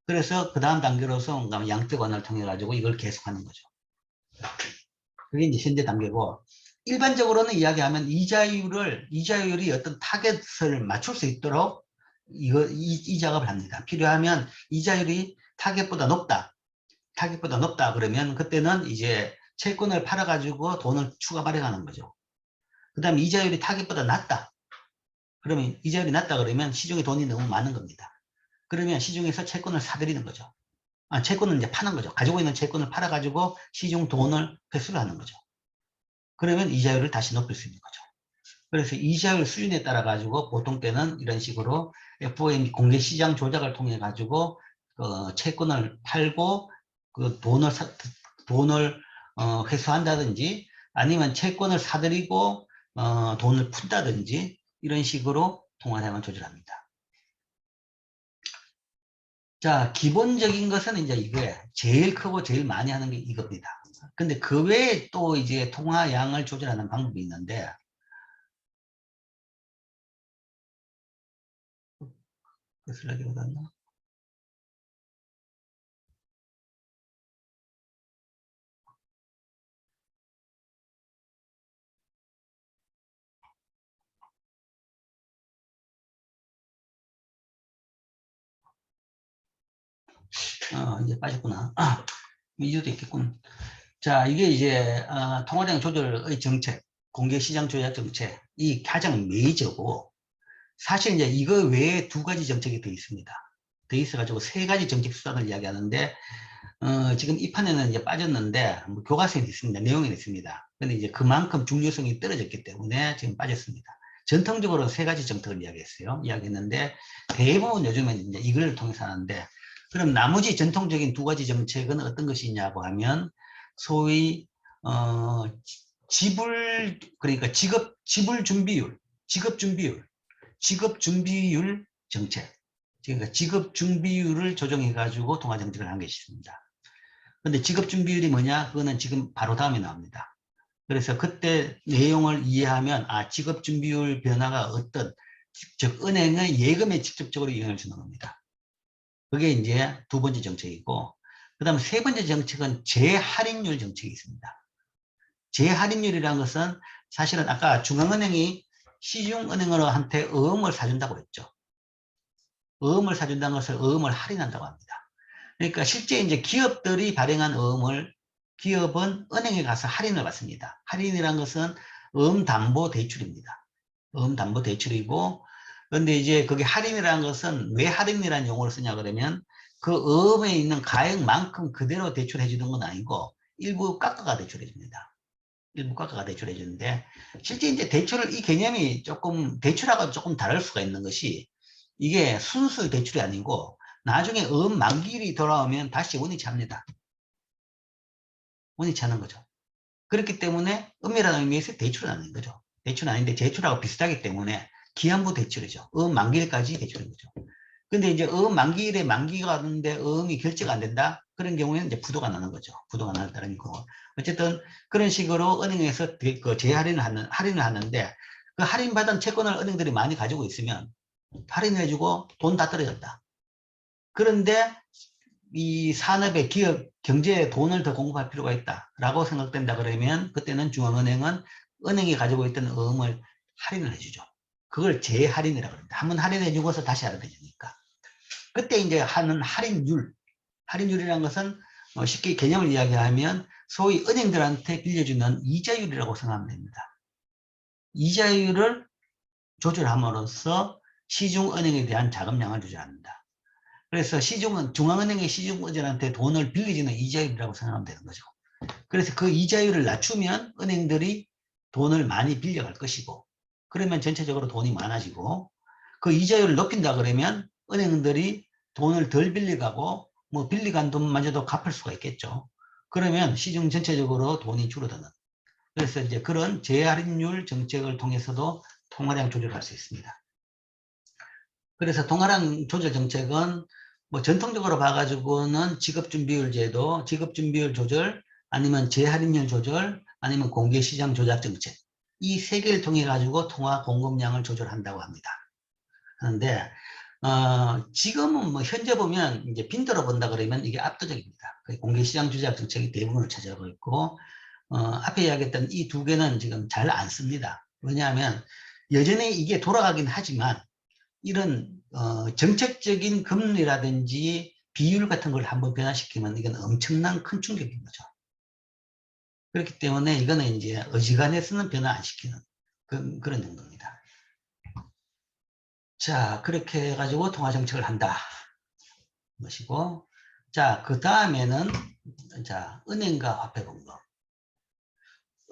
그래서 그 다음 단계로서 양적 완화를 통해 가지고 이걸 계속하는 거죠. 그게 이제 현재 단계고, 일반적으로는 이야기하면 이자율이 어떤 타겟을 맞출 수 있도록 이 작업을 합니다. 필요하면 이자율이 타겟보다 높다 그러면 그때는 이제 채권을 팔아가지고 돈을 추가 발행하는 거죠. 그 다음에 이자율이 타겟보다 낮다. 그러면 이자율이 낮다 그러면 시중에 돈이 너무 많은 겁니다. 그러면 시중에서 채권을 사들이는 거죠. 채권을 이제 파는 거죠. 가지고 있는 채권을 팔아가지고 시중 돈을 회수를 하는 거죠. 그러면 이자율을 다시 높일 수 있는 거죠. 그래서 이자율 수준에 따라 가지고 보통 때는 이런 식으로 FOMC 공개시장 조작을 통해 가지고 채권을 팔고 그 돈을 회수한다든지 아니면 채권을 사들이고 돈을 푼다든지 이런 식으로 통화상을 조절합니다. 자, 기본적인 것은 이제 이게 제일 크고 제일 많이 하는 게 이겁니다. 근데 그 외에 또 이제 통화양을 조절하는 방법이 있는데 그 슬라이드 받았나? 이제 빠졌구나. 미주도 있겠군. 자, 이게 이제 통화량 조절의 정책, 공개시장 조작 정책, 이 가장 메이저고 사실 이제 이거 외에 두 가지 정책이 더 있습니다. 더 있어가지고 세 가지 정책 수단을 이야기하는데 지금 이 판에는 이제 빠졌는데 뭐 교과서에 있습니다. 내용에 있습니다. 근데 이제 그만큼 중요성이 떨어졌기 때문에 지금 빠졌습니다. 전통적으로 세 가지 정책을 이야기했는데 대부분 요즘은 이제 이걸 통해서 하는데 그럼 나머지 전통적인 두 가지 정책은 어떤 것이 있냐고 하면 소위 그러니까 지불 준비율 정책. 그러니까 지급 준비율을 조정해 가지고 통화 정책을 한 것이 있습니다. 근데 지급 준비율이 뭐냐? 그거는 지금 바로 다음에 나옵니다. 그래서 그때 내용을 이해하면 지급 준비율 변화가 즉 은행의 예금에 직접적으로 영향을 주는 겁니다. 그게 이제 두 번째 정책이고 그다음에 세 번째 정책은 재할인율 정책이 있습니다. 재할인율이라는 것은 사실은 아까 중앙은행이 시중은행한테 어음을 사준다고 했죠. 어음을 사준다는 것을 어음을 할인한다고 합니다. 그러니까 실제 이제 기업들이 발행한 기업은 은행에 가서 할인을 받습니다. 할인이라는 것은 어음담보대출입니다. 어음담보대출이고, 그런데 이제 그게 할인이라는 것은 왜 할인이라는 용어를 쓰냐 그러면 그 어음에 있는 가액만큼 그대로 대출해 주는 건 아니고 일부 깎아가 대출해 줍니다. 일부 깎아가 대출해 주는데 실제 이제 이 개념이 대출하고 조금 다를 수가 있는 것이 이게 순수 대출이 아니고 나중에 만기일이 돌아오면 다시 원위치 합니다. 원위치 하는 거죠. 그렇기 때문에 엄밀한 의미에서 대출은 아닌 거죠. 대출은 아닌데 대출하고 비슷하기 때문에 기한부 대출이죠. 만기일까지 대출인 거죠. 근데 이제 만기일에 만기가 왔는데 이 결제가 안 된다? 그런 경우에는 이제 부도가 나는 거죠. 부도가 나는 거고. 어쨌든 그런 식으로 은행에서 재할인을 하는데 그 할인받은 채권을 은행들이 많이 가지고 있으면 할인해주고 돈 다 떨어졌다. 그런데 이 산업에 경제에 돈을 더 공급할 필요가 있다라고 생각된다 그러면 그때는 중앙은행은 은행이 가지고 있던 어음을 할인을 해주죠. 그걸 재할인이라고 합니다. 한번 할인해주고서 다시 할인해주니까. 그때 이제 하는 할인율이라는 것은 쉽게 개념을 이야기하면 소위 은행들한테 빌려주는 이자율이라고 생각하면 됩니다. 이자율을 조절함으로써 시중은행에 대한 자금량을 조절합니다. 그래서 중앙은행의 시중은행한테 돈을 빌려주는 이자율이라고 생각하면 되는 거죠. 그래서 그 이자율을 낮추면 은행들이 돈을 많이 빌려갈 것이고 그러면 전체적으로 돈이 많아지고 그 이자율을 높인다 그러면 은행들이 돈을 덜 빌려가고 뭐 빌려간 돈마저도 갚을 수가 있겠죠. 그러면 시중 전체적으로 돈이 줄어드는. 그래서 이제 그런 재할인율 정책을 통해서도 통화량 조절할 수 있습니다. 그래서 통화량 조절 정책은 뭐 전통적으로 봐가지고는 지급준비율 제도, 지급준비율 조절, 아니면 재할인율 조절, 아니면 공개시장 조작 정책. 이 세 개를 통해 가지고 통화 공급량을 조절한다고 합니다. 그런데 지금은 뭐 현재 보면 이제 빈도로 본다 그러면 이게 압도적입니다. 공개시장 조작 정책이 대부분을 차지하고 있고 앞에 이야기했던 이 두 개는 지금 잘 안 씁니다. 왜냐하면 여전히 이게 돌아가긴 하지만 이런 정책적인 금리라든지 비율 같은 걸 한번 변화시키면 이건 엄청난 큰 충격인 거죠. 그렇기 때문에 이거는 이제 어지간해서는 변화 안 시키는 그런 정도입니다. 자, 그렇게 해가지고 통화 정책을 한다. 것이고, 자, 그 다음에는 자, 은행과 화폐 공급.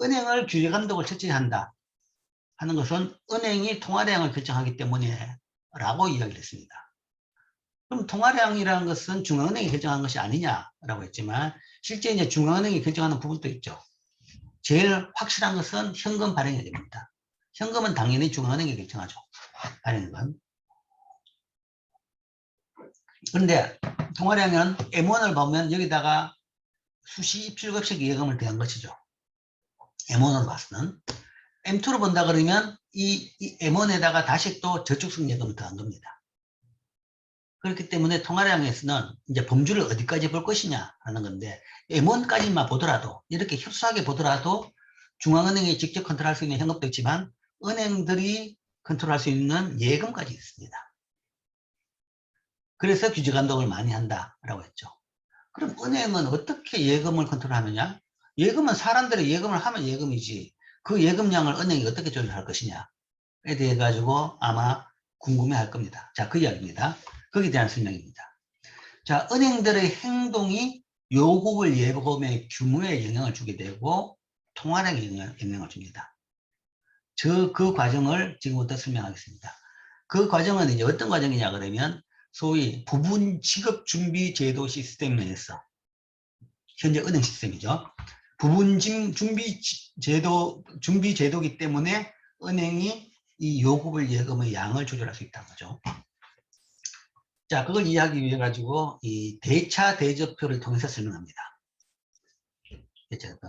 은행을 규제 감독을 철저히 한다 하는 것은 은행이 통화량을 결정하기 때문에 라고 이야기를 했습니다. 그럼 통화량이라는 것은 중앙은행이 결정한 것이 아니냐라고 했지만 실제 이제 중앙은행이 결정하는 부분도 있죠. 제일 확실한 것은 현금 발행이 됩니다. 현금은 당연히 중앙은행이 결정하죠. 발행은. 그런데 통화량은 M1을 보면 여기다가 수시 입출급식 예금을 대한 것이죠. M1으로 봐서는. M2로 본다 그러면 이 M1에다가 다시 또 저축성 예금을 더한 겁니다. 그렇기 때문에 통화량에서는 이제 범주를 어디까지 볼 것이냐 하는 건데 M1까지만 보더라도 이렇게 협소하게 보더라도 중앙은행이 직접 컨트롤할 수 있는 현금도 있지만 은행들이 컨트롤할 수 있는 예금까지 있습니다. 그래서 규제 감독을 많이 한다라고 했죠. 그럼 은행은 어떻게 예금을 컨트롤하느냐? 예금은 사람들이 예금을 하면 예금이지 그 예금량을 은행이 어떻게 조절할 것이냐에 대해 가지고 아마 궁금해할 겁니다. 자, 그 이야기입니다. 거기에 대한 설명입니다. 자, 은행들의 행동이 요구불 예금의 규모에 영향을 주게 되고 통화량에 영향을 줍니다. 그 과정을 지금부터 설명하겠습니다. 그 과정은 이제 어떤 과정이냐 그러면 소위 부분 지급 준비 제도 시스템 내에서 현재 은행 시스템이죠. 부분 준비 제도이기 때문에 은행이 이 요구불 예금의 양을 조절할 수 있다는 거죠. 자, 그걸 이해하기 위해 가지고 이 대차 대조표를 통해서 설명합니다. 대차표.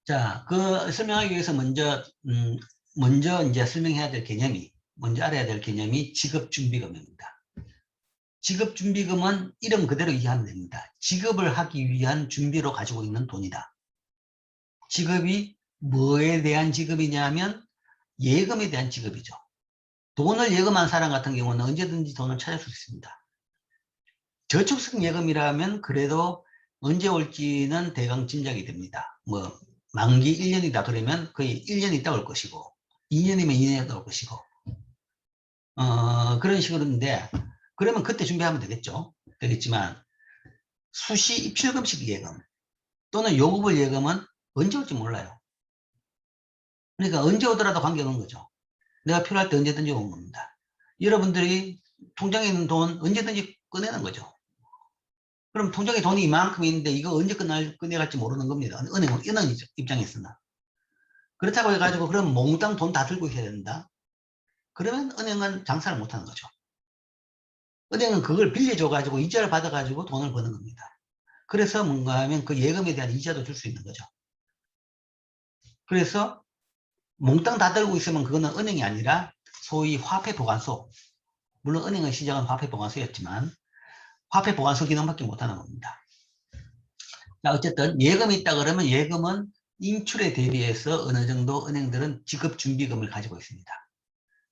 자, 그 설명하기 위해서 먼저 이제 설명해야 될 개념이 먼저 알아야 될 개념이 지급준비금입니다. 지급준비금은 이름 그대로 이해하면 됩니다. 지급을 하기 위한 준비로 가지고 있는 돈이다. 지급이 뭐에 대한 지급이냐면 예금에 대한 지급이죠. 돈을 예금한 사람 같은 경우는 언제든지 돈을 찾을 수 있습니다. 저축성 예금이라면 그래도 언제 올지는 대강 짐작이 됩니다. 뭐 만기 1년이다 그러면 거의 1년 있다 올 것이고 2년이면 2년 있다 올 것이고 그런 식으로인데 그러면 그때 준비하면 되겠지만 수시 입출금식 예금 또는 요구불 예금은 언제 올지 몰라요. 그러니까 언제 오더라도 관계없는 거죠. 내가 필요할 때 언제든지 오는 겁니다. 여러분들이 통장에 있는 돈 언제든지 꺼내는 거죠. 그럼 통장에 돈이 이만큼 있는데 이거 언제 꺼내갈지 모르는 겁니다. 은행 입장에서는. 그렇다고 해가지고 그럼 몽땅 돈 다 들고 있어야 된다. 그러면 은행은 장사를 못하는 거죠. 은행은 그걸 빌려줘가지고 이자를 받아가지고 돈을 버는 겁니다. 그래서 뭔가 하면 그 예금에 대한 이자도 줄 수 있는 거죠. 그래서 몽땅 다 들고 있으면 그거는 은행이 아니라 소위 화폐보관소. 물론 은행의 시작은 화폐보관소였지만 화폐보관소 기능밖에 못하는 겁니다. 자, 어쨌든 예금이 있다 그러면 예금은 인출에 대비해서 어느 정도 은행들은 지급준비금을 가지고 있습니다.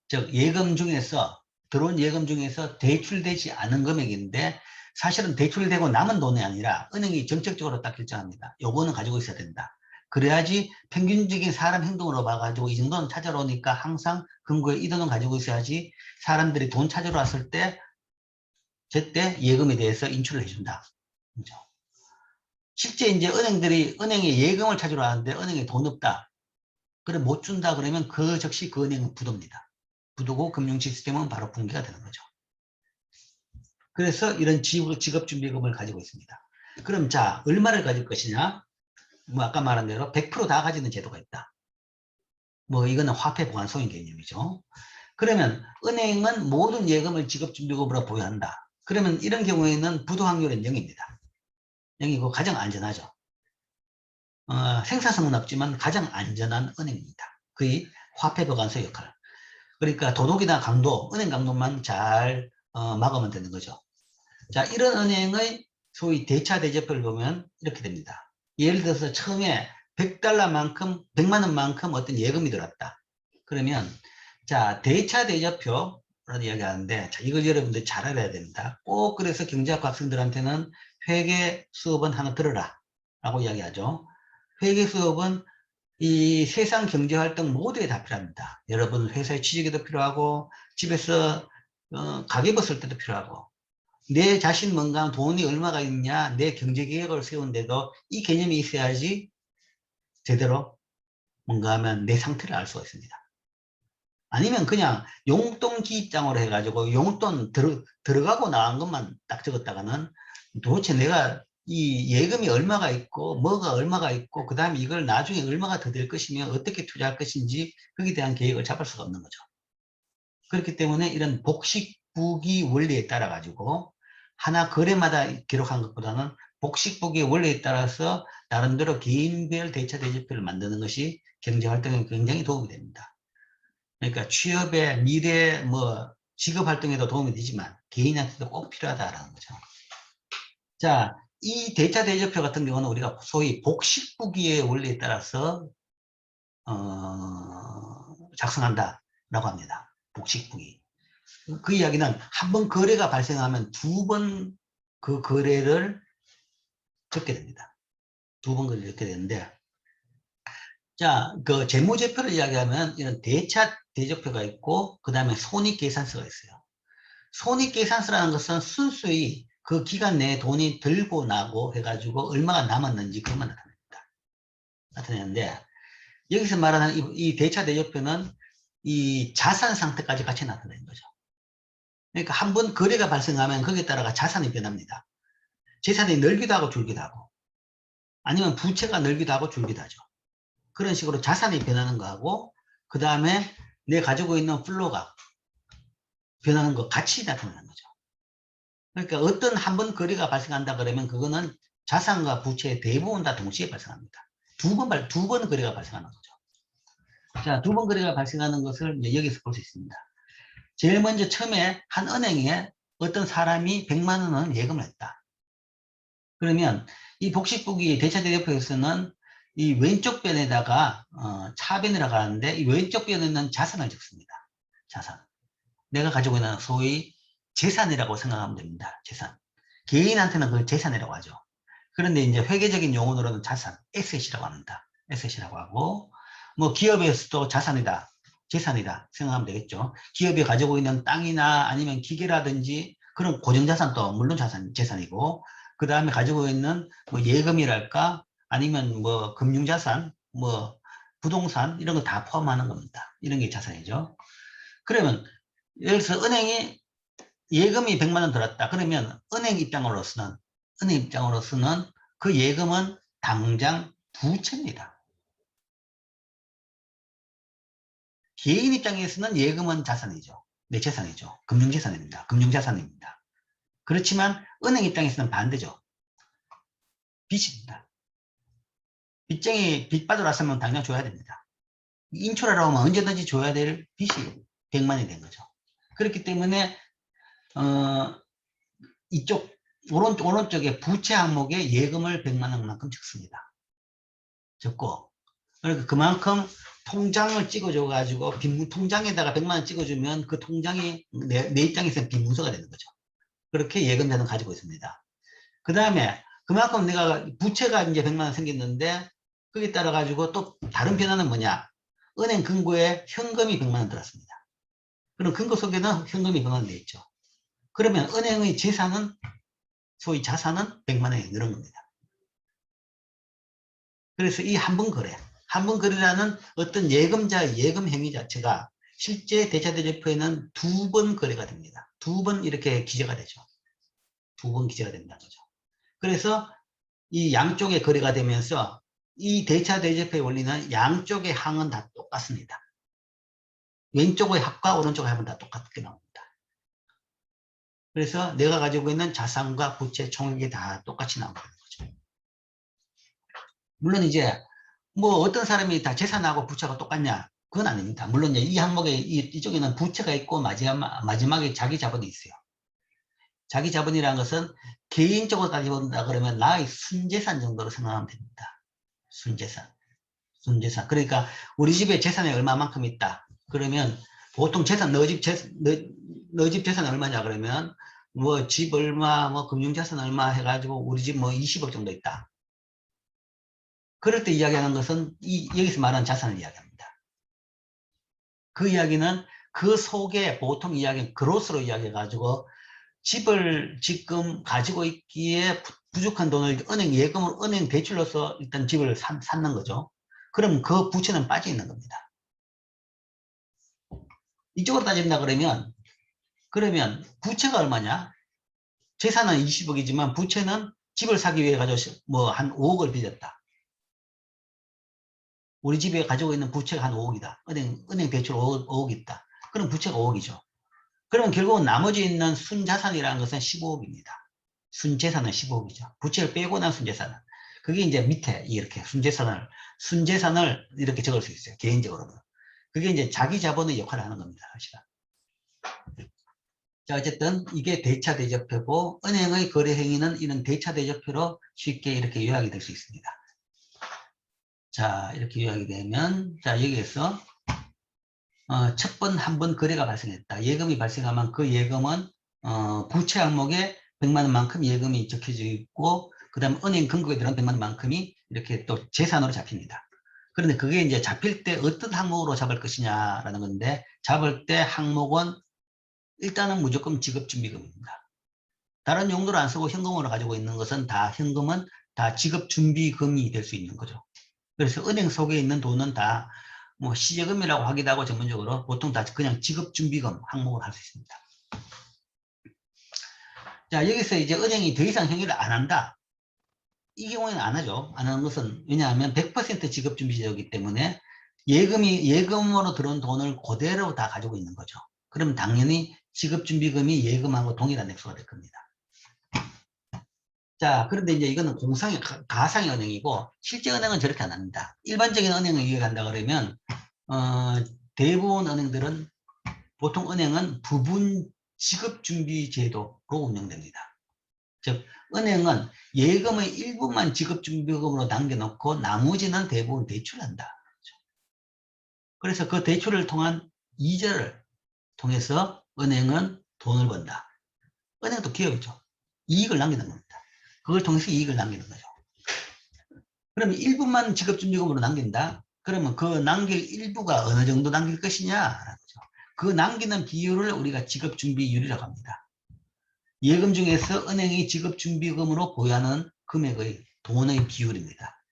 즉 예금 중에서 들어온 예금 중에서 대출되지 않은 금액인데 사실은 대출되고 남은 돈이 아니라 은행이 정책적으로 딱 결정합니다. 요거는 가지고 있어야 된다. 그래야지 평균적인 사람 행동으로 봐가지고 이 정도는 찾아러 오니까 항상 금고에 이 돈은 가지고 있어야지 사람들이 돈 찾으러 왔을 때 제때 예금에 대해서 인출을 해준다. 그렇죠? 실제 이제 은행에 예금을 찾으러 왔는데 은행에 돈 없다. 그래 못 준다 그러면 그 즉시 그 은행은 부도입니다. 부도고 금융 시스템은 바로 붕괴가 되는 거죠. 그래서 이런 직업준비금을 가지고 있습니다. 그럼 자, 얼마를 가질 것이냐? 뭐 아까 말한 대로 100% 다 가지는 제도가 있다. 뭐 이거는 화폐 보관소인 개념이죠. 그러면 은행은 모든 예금을 직업준비금으로 보유한다. 그러면 이런 경우에는 부도 확률은 0입니다. 0이고 가장 안전하죠. 생산성은 없지만 가장 안전한 은행입니다. 거의 화폐 보관소 역할. 그러니까 도둑이나 강도, 은행 강도만 잘 막으면 되는 거죠. 자, 이런 은행의 소위 대차 대조표를 보면 이렇게 됩니다. 예를 들어서 처음에 100달러만큼, 100만 원만큼 어떤 예금이 들었다. 그러면 자, 대차 대조표라는 이야기 하는데, 자, 이걸 여러분들 잘 알아야 됩니다. 꼭 그래서 경제학 학생들한테는 회계 수업은 하나 들어라 라고 이야기하죠. 회계 수업은 이 세상 경제활동 모두에 다 필요합니다. 여러분 회사에 취직에도 필요하고 집에서 가계 벗을 때도 필요하고 내 자신 뭔가 돈이 얼마가 있냐 내 경제계획을 세우는데도 이 개념이 있어야지 제대로 뭔가 하면 내 상태를 알 수가 있습니다. 아니면 그냥 용돈 기입장으로 해가지고 용돈 들어가고 나간 것만 딱 적었다가는 도대체 내가 이 예금이 얼마가 있고 뭐가 얼마가 있고 그 다음에 이걸 나중에 얼마가 더 될 것이며 어떻게 투자할 것인지 거기에 대한 계획을 잡을 수가 없는 거죠. 그렇기 때문에 이런 복식부기 원리에 따라 가지고 하나 거래마다 기록한 것보다는 복식부기 원리에 따라서 나름대로 개인별 대차 대조표를 만드는 것이 경제활동에 굉장히 도움이 됩니다. 그러니까 취업에 미래 뭐 직업활동에도 도움이 되지만 개인한테도 꼭 필요하다라는 거죠. 자, 이 대차 대조표 같은 경우는 우리가 소위 복식부기의 원리에 따라서 작성한다라고 합니다. 복식부기. 그 이야기는 한 번 거래가 발생하면 두 번 그 거래를 적게 됩니다. 두 번 거래를 적게 되는데, 자, 그 재무제표를 이야기하면 이런 대차 대조표가 있고, 그 다음에 손익계산서가 있어요. 손익계산서라는 것은 순수히 그 기간 내에 돈이 들고 나고 해가지고 얼마가 남았는지 그것만 나타냅니다. 나타내는데, 여기서 말하는 이 대차 대조표는 이 자산 상태까지 같이 나타내는 거죠. 그러니까 한 번 거래가 발생하면 거기에 따라가 자산이 변합니다. 재산이 늘기도 하고 줄기도 하고 아니면 부채가 늘기도 하고 줄기도 하죠. 그런 식으로 자산이 변하는 거하고 그 다음에 내 가지고 있는 플로가 변하는 거 같이 나타나는 거죠. 그러니까 어떤 한 번 거래가 발생한다 그러면 그거는 자산과 부채의 대부분 다 동시에 발생합니다. 두 번 거래가 발생하는 거죠. 자, 두 번 거래가 발생하는 것을 이제 여기서 볼 수 있습니다. 제일 먼저 처음에 한 은행에 어떤 사람이 100만 원을 예금을 했다. 그러면 이 복식부기 대차대조표에서는 이 왼쪽 변에다가 차변이라고 하는데 이 왼쪽 변에는 자산을 적습니다. 자산. 내가 가지고 있는 소위 재산이라고 생각하면 됩니다. 재산. 개인한테는 그걸 재산이라고 하죠. 그런데 이제 회계적인 용어로는 자산, 에셋이라고 합니다. 에셋이라고 하고 뭐 기업에서도 자산이다. 재산이다 생각하면 되겠죠. 기업이 가지고 있는 땅이나 아니면 기계라든지 그런 고정자산도 물론 재산이고 그 다음에 가지고 있는 뭐 예금이랄까 아니면 뭐 금융자산 뭐 부동산 이런 거 다 포함하는 겁니다. 이런 게 자산이죠. 그러면 예를 들어서 은행이 예금이 100만 원 들었다. 그러면 은행 입장으로서는 그 예금은 당장 부채입니다. 개인 입장에서는 예금은 자산이죠. 내 재산이죠. 금융재산입니다. 금융자산입니다. 그렇지만 은행 입장에서는 반대죠. 빚입니다. 빚쟁이 빚 받으러 왔으면 당장 줘야 됩니다. 인출하라고 하면 언제든지 줘야 될 빚이 100만이 된 거죠. 그렇기 때문에 이쪽 오른쪽에 부채 항목에 예금을 100만 원만큼 적습니다. 적고 그러니까 그만큼 통장을 찍어줘 가지고 통장에다가 100만 원 찍어주면 그 통장이 내 입장에서는 빈문서가 되는 거죠. 그렇게 예금자는 가지고 있습니다. 그 다음에 그만큼 내가 부채가 이제 100만 원 생겼는데 거기에 따라 가지고 또 다른 변화는 뭐냐? 은행 금고에 현금이 100만 원 들었습니다. 그럼 금고 속에는 현금이 보관되어 있죠. 그러면 은행의 재산은 소위 자산은 100만 원이 늘은 겁니다. 그래서 이 한 번 거래, 한 번 거래라는 어떤 예금자의 예금 행위 자체가 실제 대차대조표에는 2번 거래가 됩니다. 2번 이렇게 기재가 되죠. 2번 기재가 된다는 거죠. 그래서 이 양쪽의 거래가 되면서 이 대차대조표의 원리는 양쪽의 항은 다 똑같습니다. 왼쪽의 합과 오른쪽의 합은 다 똑같게 나옵니다. 그래서 내가 가지고 있는 자산과 부채 총액이 다 똑같이 나온다는 거죠. 물론 이제 뭐 어떤 사람이 다 재산하고 부채가 똑같냐? 그건 아닙니다. 물론 이 항목에 이쪽에는 부채가 있고 마지막에 자기 자본이 있어요. 자기 자본이라는 것은 개인적으로 따져본다 그러면 나의 순재산 정도로 생각하면 됩니다. 순재산. 그러니까 우리 집에 재산이 얼마만큼 있다. 그러면 보통 재산, 너 집 재산이 얼마냐 그러면 뭐 집 얼마, 뭐 금융자산 얼마 해가지고 우리 집 뭐 20억 정도 있다. 그럴 때 이야기하는 것은 여기서 말하는 자산을 이야기합니다. 그 이야기는 그 속에 보통 이야기는 그로스로 이야기해가지고 집을 지금 가지고 있기에 부족한 돈을 은행 예금으로 은행 대출로서 일단 집을 샀는 거죠. 그럼 그 부채는 빠져 있는 겁니다. 이쪽으로 따진다 그러면 부채가 얼마냐? 재산은 20억이지만 부채는 집을 사기 위해 가지고 뭐 한 5억을 빚었다. 우리 집에 가지고 있는 부채가 한 5억이다. 은행 대출 5억 있다. 그럼 부채가 5억이죠. 그러면 결국은 나머지 있는 순자산이라는 것은 15억입니다. 순재산은 15억이죠. 부채를 빼고 난 순재산은. 그게 이제 밑에 이렇게 순재산을 이렇게 적을 수 있어요. 개인적으로는. 그게 이제 자기 자본의 역할을 하는 겁니다. 사실은. 자, 어쨌든 이게 대차대조표고 은행의 거래 행위는 이런 대차대조표로 쉽게 이렇게 요약이 될 수 있습니다. 자, 이렇게 요약이 되면 자, 여기에서 첫 번, 한 번 거래가 발생했다. 예금이 발생하면 그 예금은 부채 항목에 100만 원만큼 예금이 적혀져 있고 그 다음 은행 금고에 들어간 100만 원만큼이 이렇게 또 재산으로 잡힙니다. 그런데 그게 이제 잡힐 때 어떤 항목으로 잡을 것이냐라는 건데 잡을 때 항목은 일단은 무조건 지급준비금입니다. 다른 용도로 안 쓰고 현금으로 가지고 있는 것은 현금은 다 지급준비금이 될 수 있는 거죠. 그래서 은행 속에 있는 돈은 다 뭐 시제금이라고 하기도 하고 전문적으로 보통 다 그냥 지급준비금 항목을 할 수 있습니다. 자, 여기서 이제 은행이 더 이상 행위를 안 한다. 이 경우에는 안 하죠. 안 하는 것은 왜냐하면 100% 지급준비제도이기 때문에 예금으로 들어온 돈을 그대로 다 가지고 있는 거죠. 그럼 당연히 지급준비금이 예금하고 동일한 액수가 될 겁니다. 자, 그런데 이제 이거는 가상의 은행이고 실제 은행은 저렇게 안 합니다. 일반적인 은행을 이해한다 그러면 대부분 은행들은 보통 은행은 부분 지급준비제도로 운영됩니다. 즉 은행은 예금의 일부만 지급준비금으로 남겨놓고 나머지는 대부분 대출한다. 그래서 그 대출을 통한 이자를 통해서 은행은 돈을 번다. 은행도 기업이죠. 이익을 남기는 겁니다. 그걸 통해서 이익을 남기는 거죠. 그러면 일부만 지급준비금으로 남긴다. 그러면 그 남길 일부가 어느 정도 남길 것이냐. 그 남기는 비율을 우리가 지급준비율이라고 합니다. 예금 중에서 은행이 지급준비금으로 보유하는 금액의 돈의 비율입니다.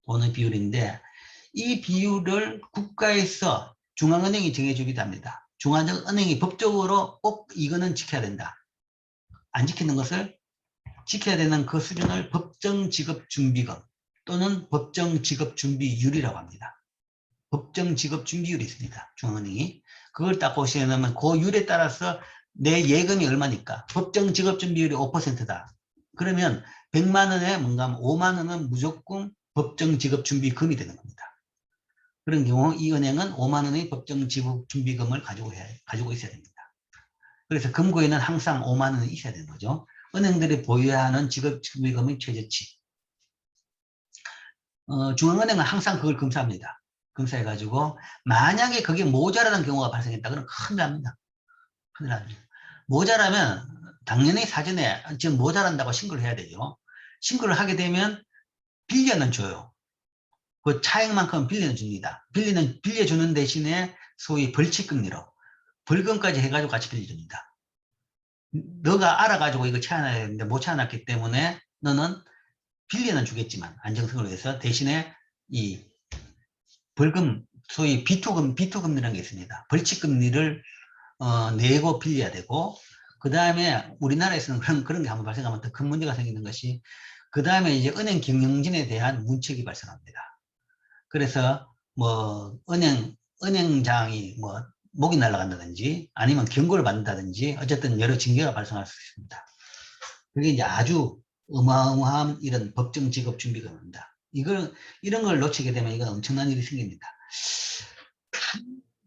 돈의 비율인데 이 비율을 국가에서 중앙은행이 정해주기도 합니다. 중앙은행이 법적으로 꼭 이거는 지켜야 된다. 안 지키는 것을 지켜야 되는 그 수준을 법정지급준비금 또는 법정지급준비율이라고 합니다. 법정지급준비율이 있습니다. 중앙은행이. 그걸 딱 보시면 그 율에 따라서 내 예금이 얼마니까 법정지급준비율이 5%다. 그러면 100만 원에 뭔가 5만 원은 무조건 법정지급준비금이 되는 겁니다. 그런 경우 이 은행은 5만 원의 법정지급준비금을 가지고 있어야 됩니다. 그래서 금고에는 항상 5만 원이 있어야 되는 거죠. 은행들이 보유하는 지급준비금의 최저치. 중앙은행은 항상 그걸 검사합니다. 검사해가지고 만약에 그게 모자라는 경우가 발생했다 그러면 큰일 납니다. 큰일 납니다. 모자라면 당연히 사전에 지금 모자란다고 신고를 해야 되죠. 신고를 하게 되면 빌려는 줘요. 그 차액만큼 빌려는 줍니다. 빌려주는 대신에 소위 벌칙금리로 벌금까지 해가지고 같이 빌려줍니다. 너가 알아가지고 이거 채워놔야 되는데 못 채워놨기 때문에 너는 빌려는 주겠지만 안정성을 위해서 대신에 이 벌금, 소위 비투금리라는 게 있습니다. 벌칙금리를 내고 빌려야 되고, 그 다음에 우리나라에서는 그런 게 한번 발생하면 더 큰 문제가 생기는 것이, 그 다음에 이제 은행 경영진에 대한 문책이 발생합니다. 그래서 뭐 은행장이 뭐 목이 날아간다든지 아니면 경고를 받는다든지 어쨌든 여러 징계가 발생할 수 있습니다. 그게 이제 아주 어마어마한 이런 법정 지급 준비금입니다. 이런 걸 놓치게 되면 이건 엄청난 일이 생깁니다.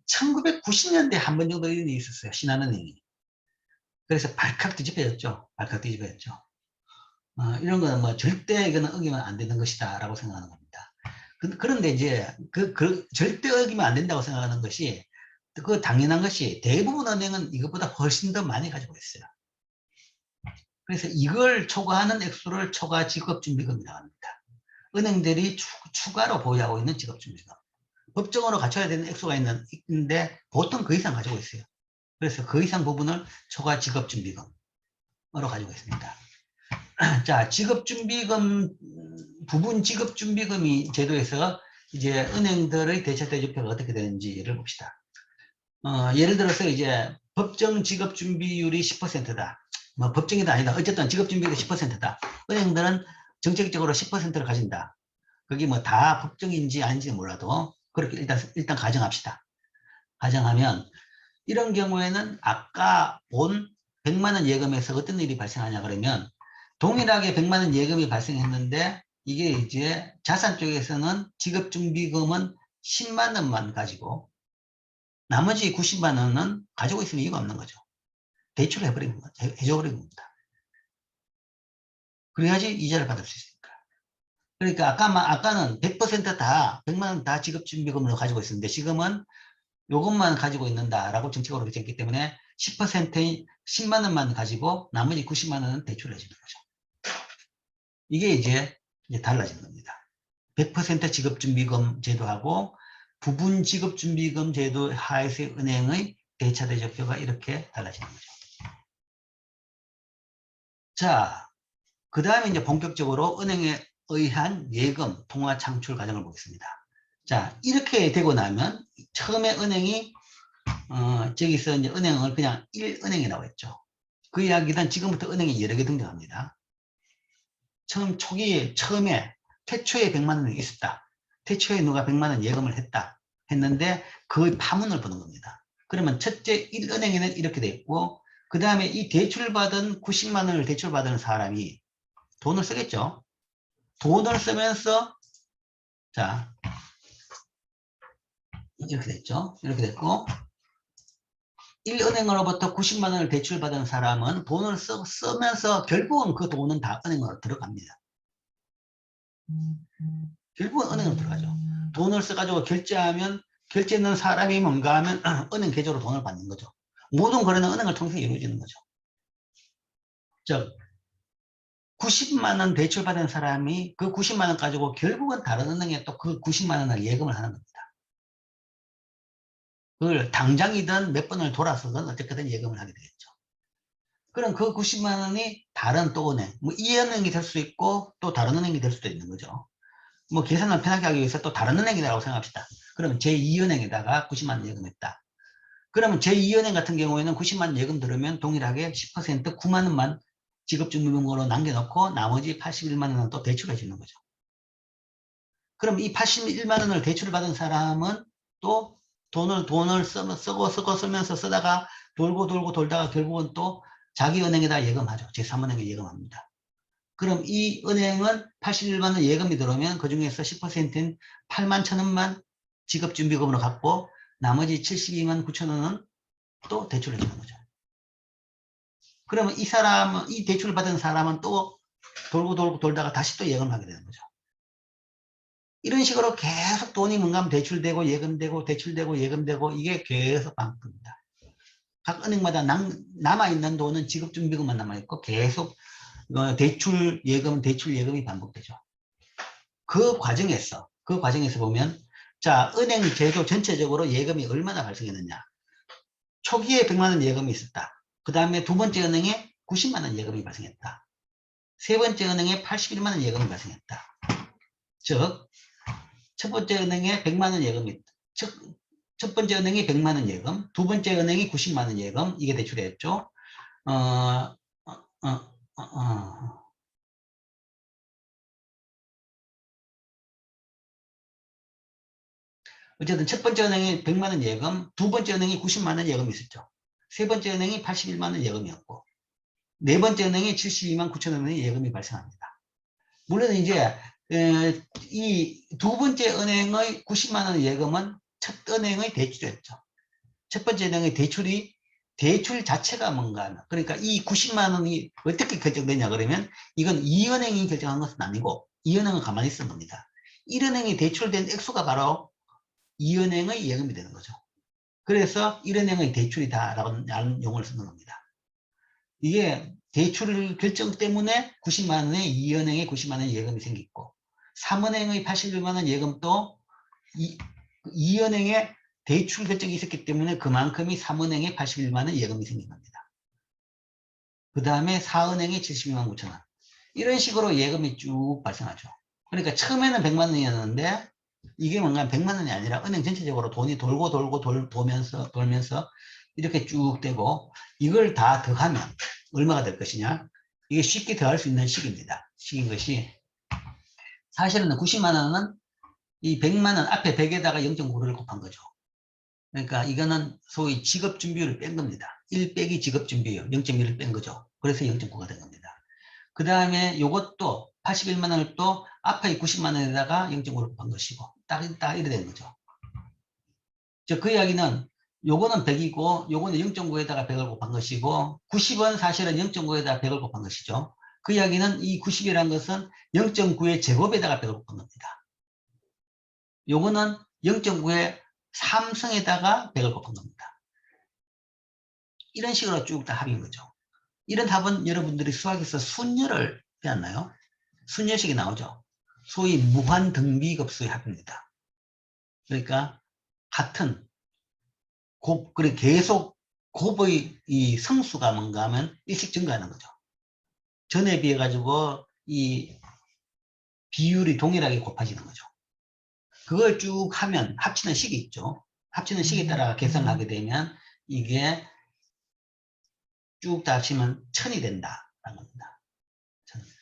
1990년대 한 번 정도 이런 일이 있었어요. 신한은행이. 그래서 발칵 뒤집어졌죠. 발칵 뒤집어졌죠. 이런 거는 뭐 절대 이거는 어기면 안 되는 것이다 라고 생각하는 겁니다. 그런데 이제 절대 어기면 안 된다고 생각하는 것이 그 당연한 것이 대부분 은행은 이것보다 훨씬 더 많이 가지고 있어요. 그래서 이걸 초과하는 액수를 초과 지급준비금이라고 합니다. 은행들이 추가로 보유하고 있는 지급준비금. 법정으로 갖춰야 되는 액수가 있는데 보통 그 이상 가지고 있어요. 그래서 그 이상 부분을 초과 지급준비금으로 가지고 있습니다. 자, 부분 지급준비금이 제도에서 이제 은행들의 대체대조표가 어떻게 되는지를 봅시다. 예를 들어서 이제 법정 지급준비율이 10%다. 뭐 법정이다 아니다. 어쨌든 지급준비율이 10%다. 은행들은 정책적으로 10%를 가진다. 그게 뭐 다 법정인지 아닌지 몰라도 그렇게 일단 가정합시다. 가정하면 이런 경우에는 아까 본 100만 원 예금에서 어떤 일이 발생하냐 그러면 동일하게 100만 원 예금이 발생했는데 이게 이제 자산 쪽에서는 지급준비금은 10만 원만 가지고 나머지 90만 원은 가지고 있을 이유가 없는 거죠. 대출을 해줘버린 겁니다. 그래야지 이자를 받을 수 있으니까. 그러니까 아까는 100%다 100만 원 다 지급준비금으로 가지고 있었는데 지금은 요것만 가지고 있는다라고 정책으로 되었기 때문에 10%인 10만 원만 가지고 나머지 90만 원은 대출을 해주는 거죠. 이게 이제 달라진 겁니다. 100% 지급준비금 제도하고 부분 지급준비금 제도 하에서의 은행의 대차대조표가 이렇게 달라지는 거죠. 자, 그 다음에 이제 본격적으로 은행에 의한 예금 통화 창출 과정을 보겠습니다. 자, 이렇게 되고 나면 처음에 은행이 저기서 이제 은행을 그냥 1은행이라고 했죠. 그 이야기는 지금부터 은행이 여러 개 등장합니다. 처음에 태초에 100만 원이 있었다. 태초에 누가 100만 원 예금을 했는데 그 파문을 보는 겁니다. 그러면 첫째 1은행에는 이렇게 돼 있고 그 다음에 이 대출받은 90만 원을 대출받은 사람이 돈을 쓰겠죠. 돈을 쓰면서 자 이렇게 됐죠. 이렇게 됐고 1은행으로부터 90만 원을 대출받은 사람은 돈을 쓰면서 결국은 그 돈은 다 은행으로 들어갑니다. 결국은 은행으로 들어가죠. 돈을 써가지고 결제하면 결제 있는 사람이 뭔가 하면 은행 계좌로 돈을 받는 거죠. 모든 거래는 은행을 통해서 이루어지는 거죠. 즉 90만 원 대출받은 사람이 그 90만 원 가지고 결국은 다른 은행에 또 그 90만 원을 예금을 하는 겁니다. 그걸 당장이든 몇 번을 돌아서든 어쨌든 예금을 하게 되겠죠. 그럼 그 90만 원이 다른 또 은행, 뭐 이 은행이 될 수 있고 또 다른 은행이 될 수도 있는 거죠. 뭐 계산을 편하게 하기 위해서 또 다른 은행이라고 생각합시다. 그러면 제2은행에다가 90만 원 예금했다. 그러면 제2은행 같은 경우에는 90만 원 예금 들으면 동일하게 10% 9만 원만 지급준비금으로 남겨놓고 나머지 81만 원은 또 대출해 주는 거죠. 그럼 이 81만 원을 대출을 받은 사람은 또 돈을 쓰면서 쓰다가 돌고 돌다가 결국은 또 자기 은행에다 예금하죠. 제3은행에 예금합니다. 그럼 이 은행은 81만 원 예금이 들어오면 그 중에서 10%인 8만 1,000원만 지급준비금으로 갖고 나머지 72만 9천 원은 또 대출해 주는 거죠. 그러면 이 대출을 받은 사람은 또 돌고 돌다가 다시 또 예금을 하게 되는 거죠. 이런 식으로 계속 돈이 뭔가 하면 대출되고 예금되고 대출되고 예금되고 이게 계속 반복됩니다. 각 은행마다 남아있는 돈은 지급준비금만 남아있고 계속 대출 예금이 반복되죠. 그 과정에서 보면 자 은행 제도 전체적으로 예금이 얼마나 발생했느냐. 초기에 100만 원 예금이 있었다. 그 다음에 두 번째 은행에 90만 원 예금이 발생했다. 세 번째 은행에 81만 원 예금이 발생했다. 즉 첫 번째 은행에 100만 원 예금이 첫 번째 은행이 100만 원 예금, 두 번째 은행이 90만 원 예금, 이게 대출이었죠. 어, 어, 어, 어. 어쨌든 첫 번째 은행이 100만 원 예금, 두 번째 은행이 90만 원 예금이 있었죠. 세 번째 은행이 81만 원 예금이었고, 네 번째 은행이 72만 9천 원의 예금이 발생합니다. 물론 이제 이 두 번째 은행의 90만 원 예금은 첫 은행의 대출이었죠. 첫 번째 은행의 대출 자체가 뭔가 하면, 그러니까 이 90만 원이 어떻게 결정되냐 그러면 이건 이 은행이 결정한 것은 아니고 이 은행은 가만히 있는 겁니다. 1은행이 대출된 액수가 바로 이 은행의 예금이 되는 거죠. 그래서 1은행의 대출이다라는 용어를 쓰는 겁니다. 이게 대출 결정 때문에 90만 원에 2은행에 90만 원 예금이 생겼고 3은행의 81만 원 예금도 2은행에 대출 결정이 있었기 때문에 그만큼이 3은행에 81만 원 예금이 생긴 겁니다. 그 다음에 4은행에 72만 9천 원. 이런 식으로 예금이 쭉 발생하죠. 그러니까 처음에는 100만 원이었는데 이게 뭔가 100만 원이 아니라 은행 전체적으로 돈이 돌면서 이렇게 쭉 되고 이걸 다 더하면 얼마가 될 것이냐. 이게 쉽게 더할 수 있는 식입니다. 식인 것이 사실은 90만 원은 이 100만 원 앞에 100에다가 0.9를 곱한 거죠. 그러니까 이거는 소위 지급준비율을 뺀 겁니다. 1 빼기 지급준비율 0.1을 뺀 거죠. 그래서 0.9가 된 겁니다. 그 다음에 이것도 81만 원을 또 앞에 90만 원에다가 0.5를 곱한 것이고 딱 이래 된 거죠. 그 이야기는 요거는 100이고 요거는 0.9에다가 100을 곱한 것이고 90은 사실은 0.9에다가 100을 곱한 것이죠. 그 이야기는 이 90이라는 것은 0.9의 제곱에다가 100을 곱한 겁니다. 요거는 0.9의 3승에다가 100을 곱한 겁니다. 이런 식으로 쭉 다 합인 거죠. 이런 답은 여러분들이 수학에서 순열을 배웠나요? 순열식이 나오죠. 소위 무한등비급수의 합입니다. 그러니까 같은 그리고 계속 곱의 이 성수가 뭔가 하면 일씩 증가하는 거죠. 전에 비해 가지고 이 비율이 동일하게 곱아지는 거죠. 그걸 쭉 하면 합치는 식이 있죠. 합치는 식에 따라 계산을 하게 되면 이게 쭉 다 합치면 1000이 된다라는 겁니다.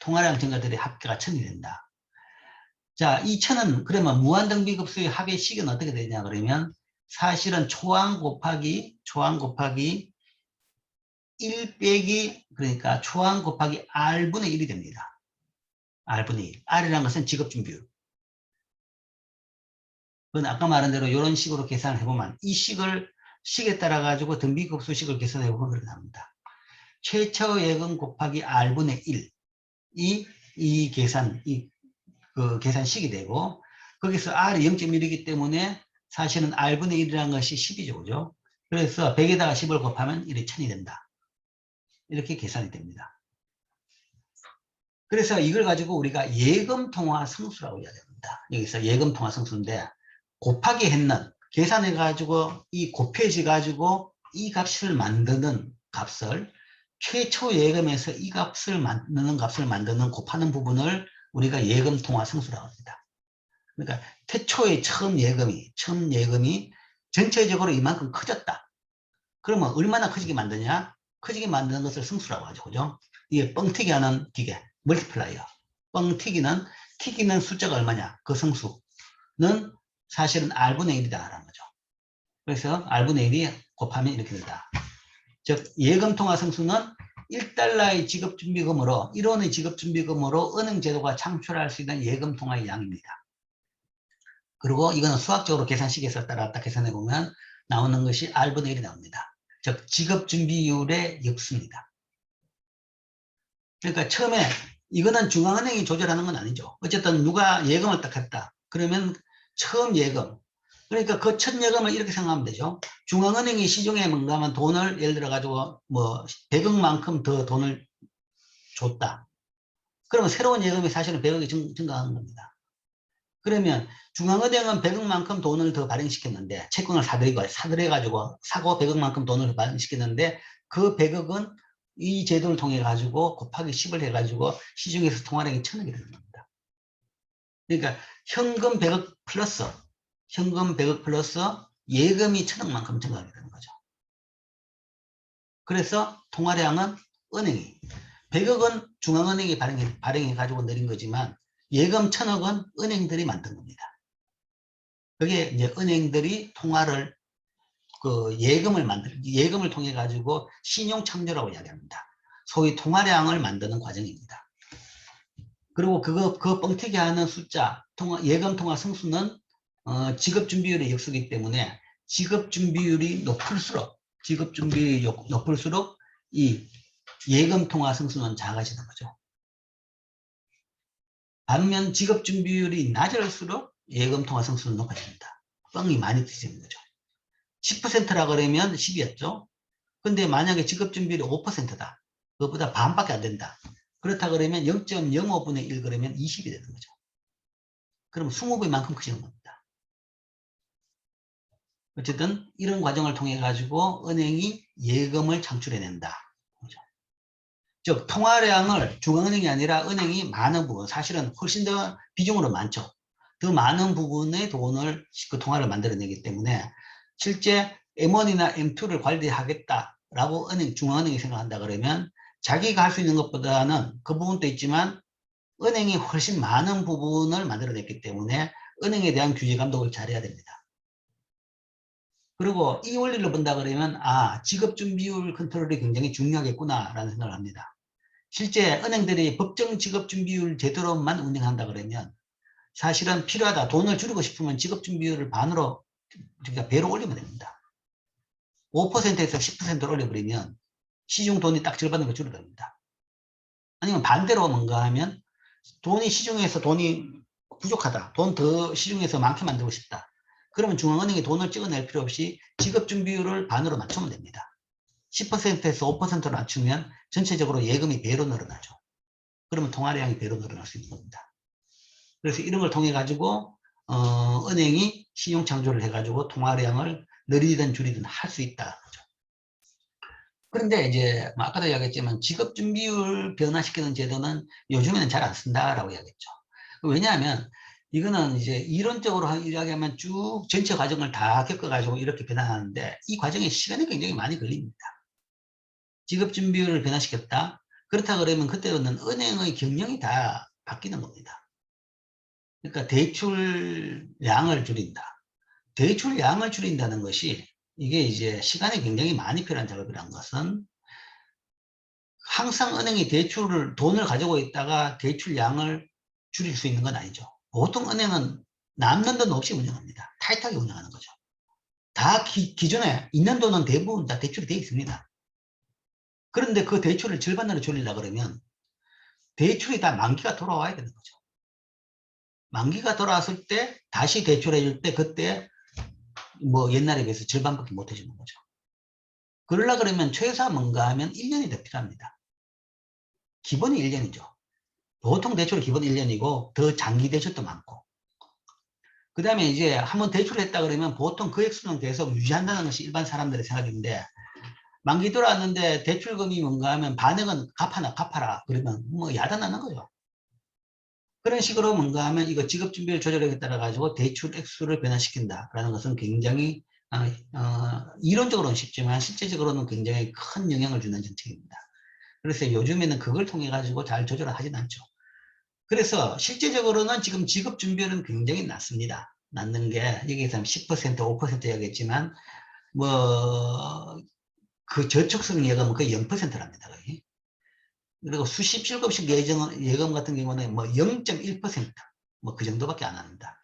통화량 증가들의 합계가 1000이 된다. 자, 이 1000은 그러면 무한등비급수의 합의 식은 어떻게 되냐 그러면 사실은 초항 곱하기 1 빼기 그러니까 초항 곱하기 R분의 1이 됩니다. R분의 1. R이라는 것은 지급준비율. 그건 아까 말한 대로 이런 식으로 계산을 해보면 이 식에 따라 가지고 등비급수식을 계산해보면 그렇게 나옵니다. 최초 예금 곱하기 R분의 1. 이 계산식이 되고 거기서 R이 0.1이기 때문에 사실은 R분의 1이라는 것이 10이죠. 그죠? 그래서 100에다가 10을 곱하면 1이 1000이 된다. 이렇게 계산이 됩니다. 그래서 이걸 가지고 우리가 예금통화 성수라고 이야기합니다. 여기서 예금통화 성수인데 곱하기 했는 계산해가지고 이 곱해져가지고 이 값을 만드는 값을 최초 예금에서 이 값을 만드는 곱하는 부분을 우리가 예금통화 성수라고 합니다. 그러니까 태초의 처음 예금이 전체적으로 이만큼 커졌다. 그러면 얼마나 커지게 만드냐? 커지게 만드는 것을 성수라고 하죠. 그죠? 이게 뻥튀기 하는 기계, 멀티플라이어. 튀기는 숫자가 얼마냐? 그 성수는 사실은 R분의 1이다라는 거죠. 그래서 R분의 1이 곱하면 이렇게 된다. 즉, 예금통화 성수는 1달러의 지급준비금으로, 1원의 지급준비금으로 은행제도가 창출할 수 있는 예금통화의 양입니다. 그리고 이거는 수학적으로 계산식에서 따라갔다 계산해보면 나오는 것이 R분의 1이 나옵니다. 즉, 지급준비율의 역수입니다. 그러니까 처음에 이거는 중앙은행이 조절하는 건 아니죠. 어쨌든 누가 예금을 딱 했다. 그러면 처음 예금. 그러니까 그 첫 예금을 이렇게 생각하면 되죠. 중앙은행이 시중에 뭔가 하면 돈을 예를 들어 가지고 뭐 100억만큼 더 돈을 줬다. 그러면 새로운 예금이 사실은 100억이 증가하는 겁니다. 그러면 중앙은행은 100억만큼 돈을 더 발행시켰는데 채권을 사들여가지고 사고 100억만큼 돈을 발행시켰는데 그 100억은 이 제도를 통해 가지고 곱하기 10을 해가지고 시중에서 통화량이 1000억이 되는 겁니다. 그러니까 현금 100억 플러스 예금이 1000억만큼 증가하게 되는 거죠. 그래서 통화량은 은행이 100억은 중앙은행이 발행해 가지고 내린 거지만 예금 1000억은 은행들이 만든 겁니다. 그게 이제 은행들이 통화를 예금을 통해 가지고 신용 창조라고 이야기합니다. 소위 통화량을 만드는 과정입니다. 그리고 그거 뻥튀기 하는 숫자, 예금 통화 성수는 지급 준비율의 역수이기 때문에 지급 준비율이 높을수록 이 예금 통화 성수는 작아지는 거죠. 반면 지급 준비율이 낮을수록 예금 통화 성수는 높아집니다. 뻥이 많이 뒤지는 거죠. 10%라 그러면 10이었죠. 근데 만약에 지급 준비율이 5%다. 그것보다 반밖에 안 된다. 그렇다 그러면 0.05분의 1 그러면 20이 되는 거죠. 그럼 20배만큼 커지는 겁니다. 어쨌든 이런 과정을 통해 가지고 은행이 예금을 창출해낸다. 즉 통화량을 중앙은행이 아니라 은행이 많은 부분, 사실은 훨씬 더 비중으로 많죠. 더 많은 부분의 돈을 그 통화를 만들어내기 때문에 실제 M1이나 M2를 관리하겠다라고 중앙은행이 생각한다 그러면 자기가 할 수 있는 것보다는 그 부분도 있지만 은행이 훨씬 많은 부분을 만들어냈기 때문에 은행에 대한 규제 감독을 잘해야 됩니다. 그리고 이 원리를 본다 그러면 지급준비율 컨트롤이 굉장히 중요하겠구나라는 생각을 합니다. 실제 은행들이 법정 지급준비율 제도로만 운영한다 그러면 사실은 필요하다. 돈을 줄이고 싶으면 지급준비율을 반으로, 그러니까 배로 올리면 됩니다. 5%에서 10%를 올려버리면 시중 돈이 딱 절반으로 줄어듭니다. 아니면 반대로 뭔가 하면 시중에서 돈이 부족하다. 돈 더 시중에서 많게 만들고 싶다. 그러면 중앙은행이 돈을 찍어낼 필요 없이 지급준비율을 반으로 맞추면 됩니다. 10%에서 5%로 낮추면 전체적으로 예금이 배로 늘어나죠. 그러면 통화량이 배로 늘어날 수 있는 겁니다. 그래서 이런 걸 통해 가지고 은행이 신용 창조를 해 가지고 통화량을 늘리든 줄이든 할 수 있다. 그런데 이제 아까도 이야기했지만 지급준비율 변화시키는 제도는 요즘에는 잘 안 쓴다라고 이야기했죠. 왜냐하면 이거는 이제 이론적으로 이야기하면 쭉 전체 과정을 다 겪어가지고 이렇게 변화하는데 이 과정에 시간이 굉장히 많이 걸립니다. 지급준비율을 변화시켰다. 그렇다 그러면 그때는 은행의 경영이 다 바뀌는 겁니다. 그러니까 대출량을 줄인다. 대출량을 줄인다는 것이 이게 이제 시간이 굉장히 많이 필요한 작업이라는 것은 항상 은행이 돈을 가지고 있다가 대출량을 줄일 수 있는 건 아니죠. 보통 은행은 남는 돈 없이 운영합니다. 타이트하게 운영하는 거죠. 다 기존에 있는 돈은 대부분 다 대출이 되어 있습니다. 그런데 그 대출을 절반으로 줄이려고 그러면 대출이 다 만기가 돌아와야 되는 거죠. 만기가 돌아왔을 때 다시 대출해 줄 때 그때 뭐 옛날에 비해서 절반밖에 못 해주는 거죠. 그러려고 그러면 최소한 뭔가 하면 1년이 더 필요합니다. 기본이 1년이죠. 보통 대출 기본 1년이고 더 장기 대출도 많고. 그 다음에 이제 한번 대출을 했다 그러면 보통 그 액수는 계속 유지한다는 것이 일반 사람들의 생각인데 만기 돌아왔는데 대출금이 뭔가 하면 반액은 갚아라. 그러면 뭐 야단나는 거죠. 그런 식으로 뭔가 하면 이거 지급준비율 조절에 따라 가지고 대출 액수를 변화시킨다라는 것은 굉장히 이론적으로는 쉽지만 실제적으로는 굉장히 큰 영향을 주는 정책입니다. 그래서 요즘에는 그걸 통해 가지고 잘 조절을 하진 않죠. 그래서 실제적으로는 지금 지급준비율은 굉장히 낮습니다. 낮는 게 여기서 10%, 5% 이야기했지만 뭐 그 저축성 예금은 거의 0%랍니다. 거의. 그리고 수십 실급식 예금 같은 경우는 뭐 0.1% 뭐 그 정도밖에 안 합니다.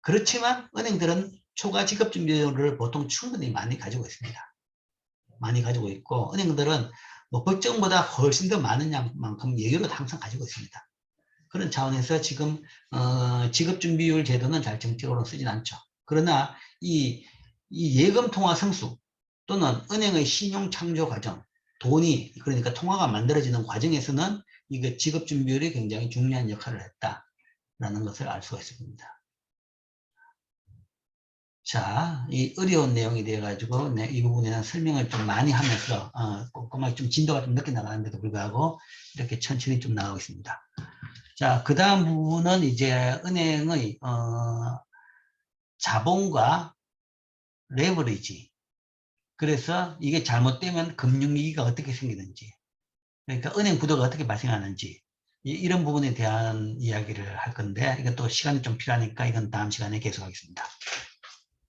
그렇지만 은행들은 초과 지급준비율을 보통 충분히 많이 가지고 있습니다. 많이 가지고 있고 은행들은 뭐 법정보다 훨씬 더 많은 양만큼 여유를 항상 가지고 있습니다. 그런 차원에서 지금 지급준비율 제도는 잘 정책으로 쓰진 않죠. 그러나 이 예금 통화 성수 또는 은행의 신용 창조 과정, 돈이 그러니까 통화가 만들어지는 과정에서는 이게 지급준비율이 굉장히 중요한 역할을 했다라는 것을 알 수가 있습니다. 자, 이 어려운 내용이 되어가지고 이 부분에는 설명을 좀 많이 하면서 꼼꼼하게 좀 진도가 좀 늦게 나가는데도 불구하고 이렇게 천천히 좀 나가고 있습니다. 자, 그 다음 부분은 이제 은행의 자본과 레버리지. 그래서 이게 잘못되면 금융위기가 어떻게 생기는지, 그러니까 은행 부도가 어떻게 발생하는지, 이런 부분에 대한 이야기를 할 건데, 이건 또 시간이 좀 필요하니까 이건 다음 시간에 계속하겠습니다.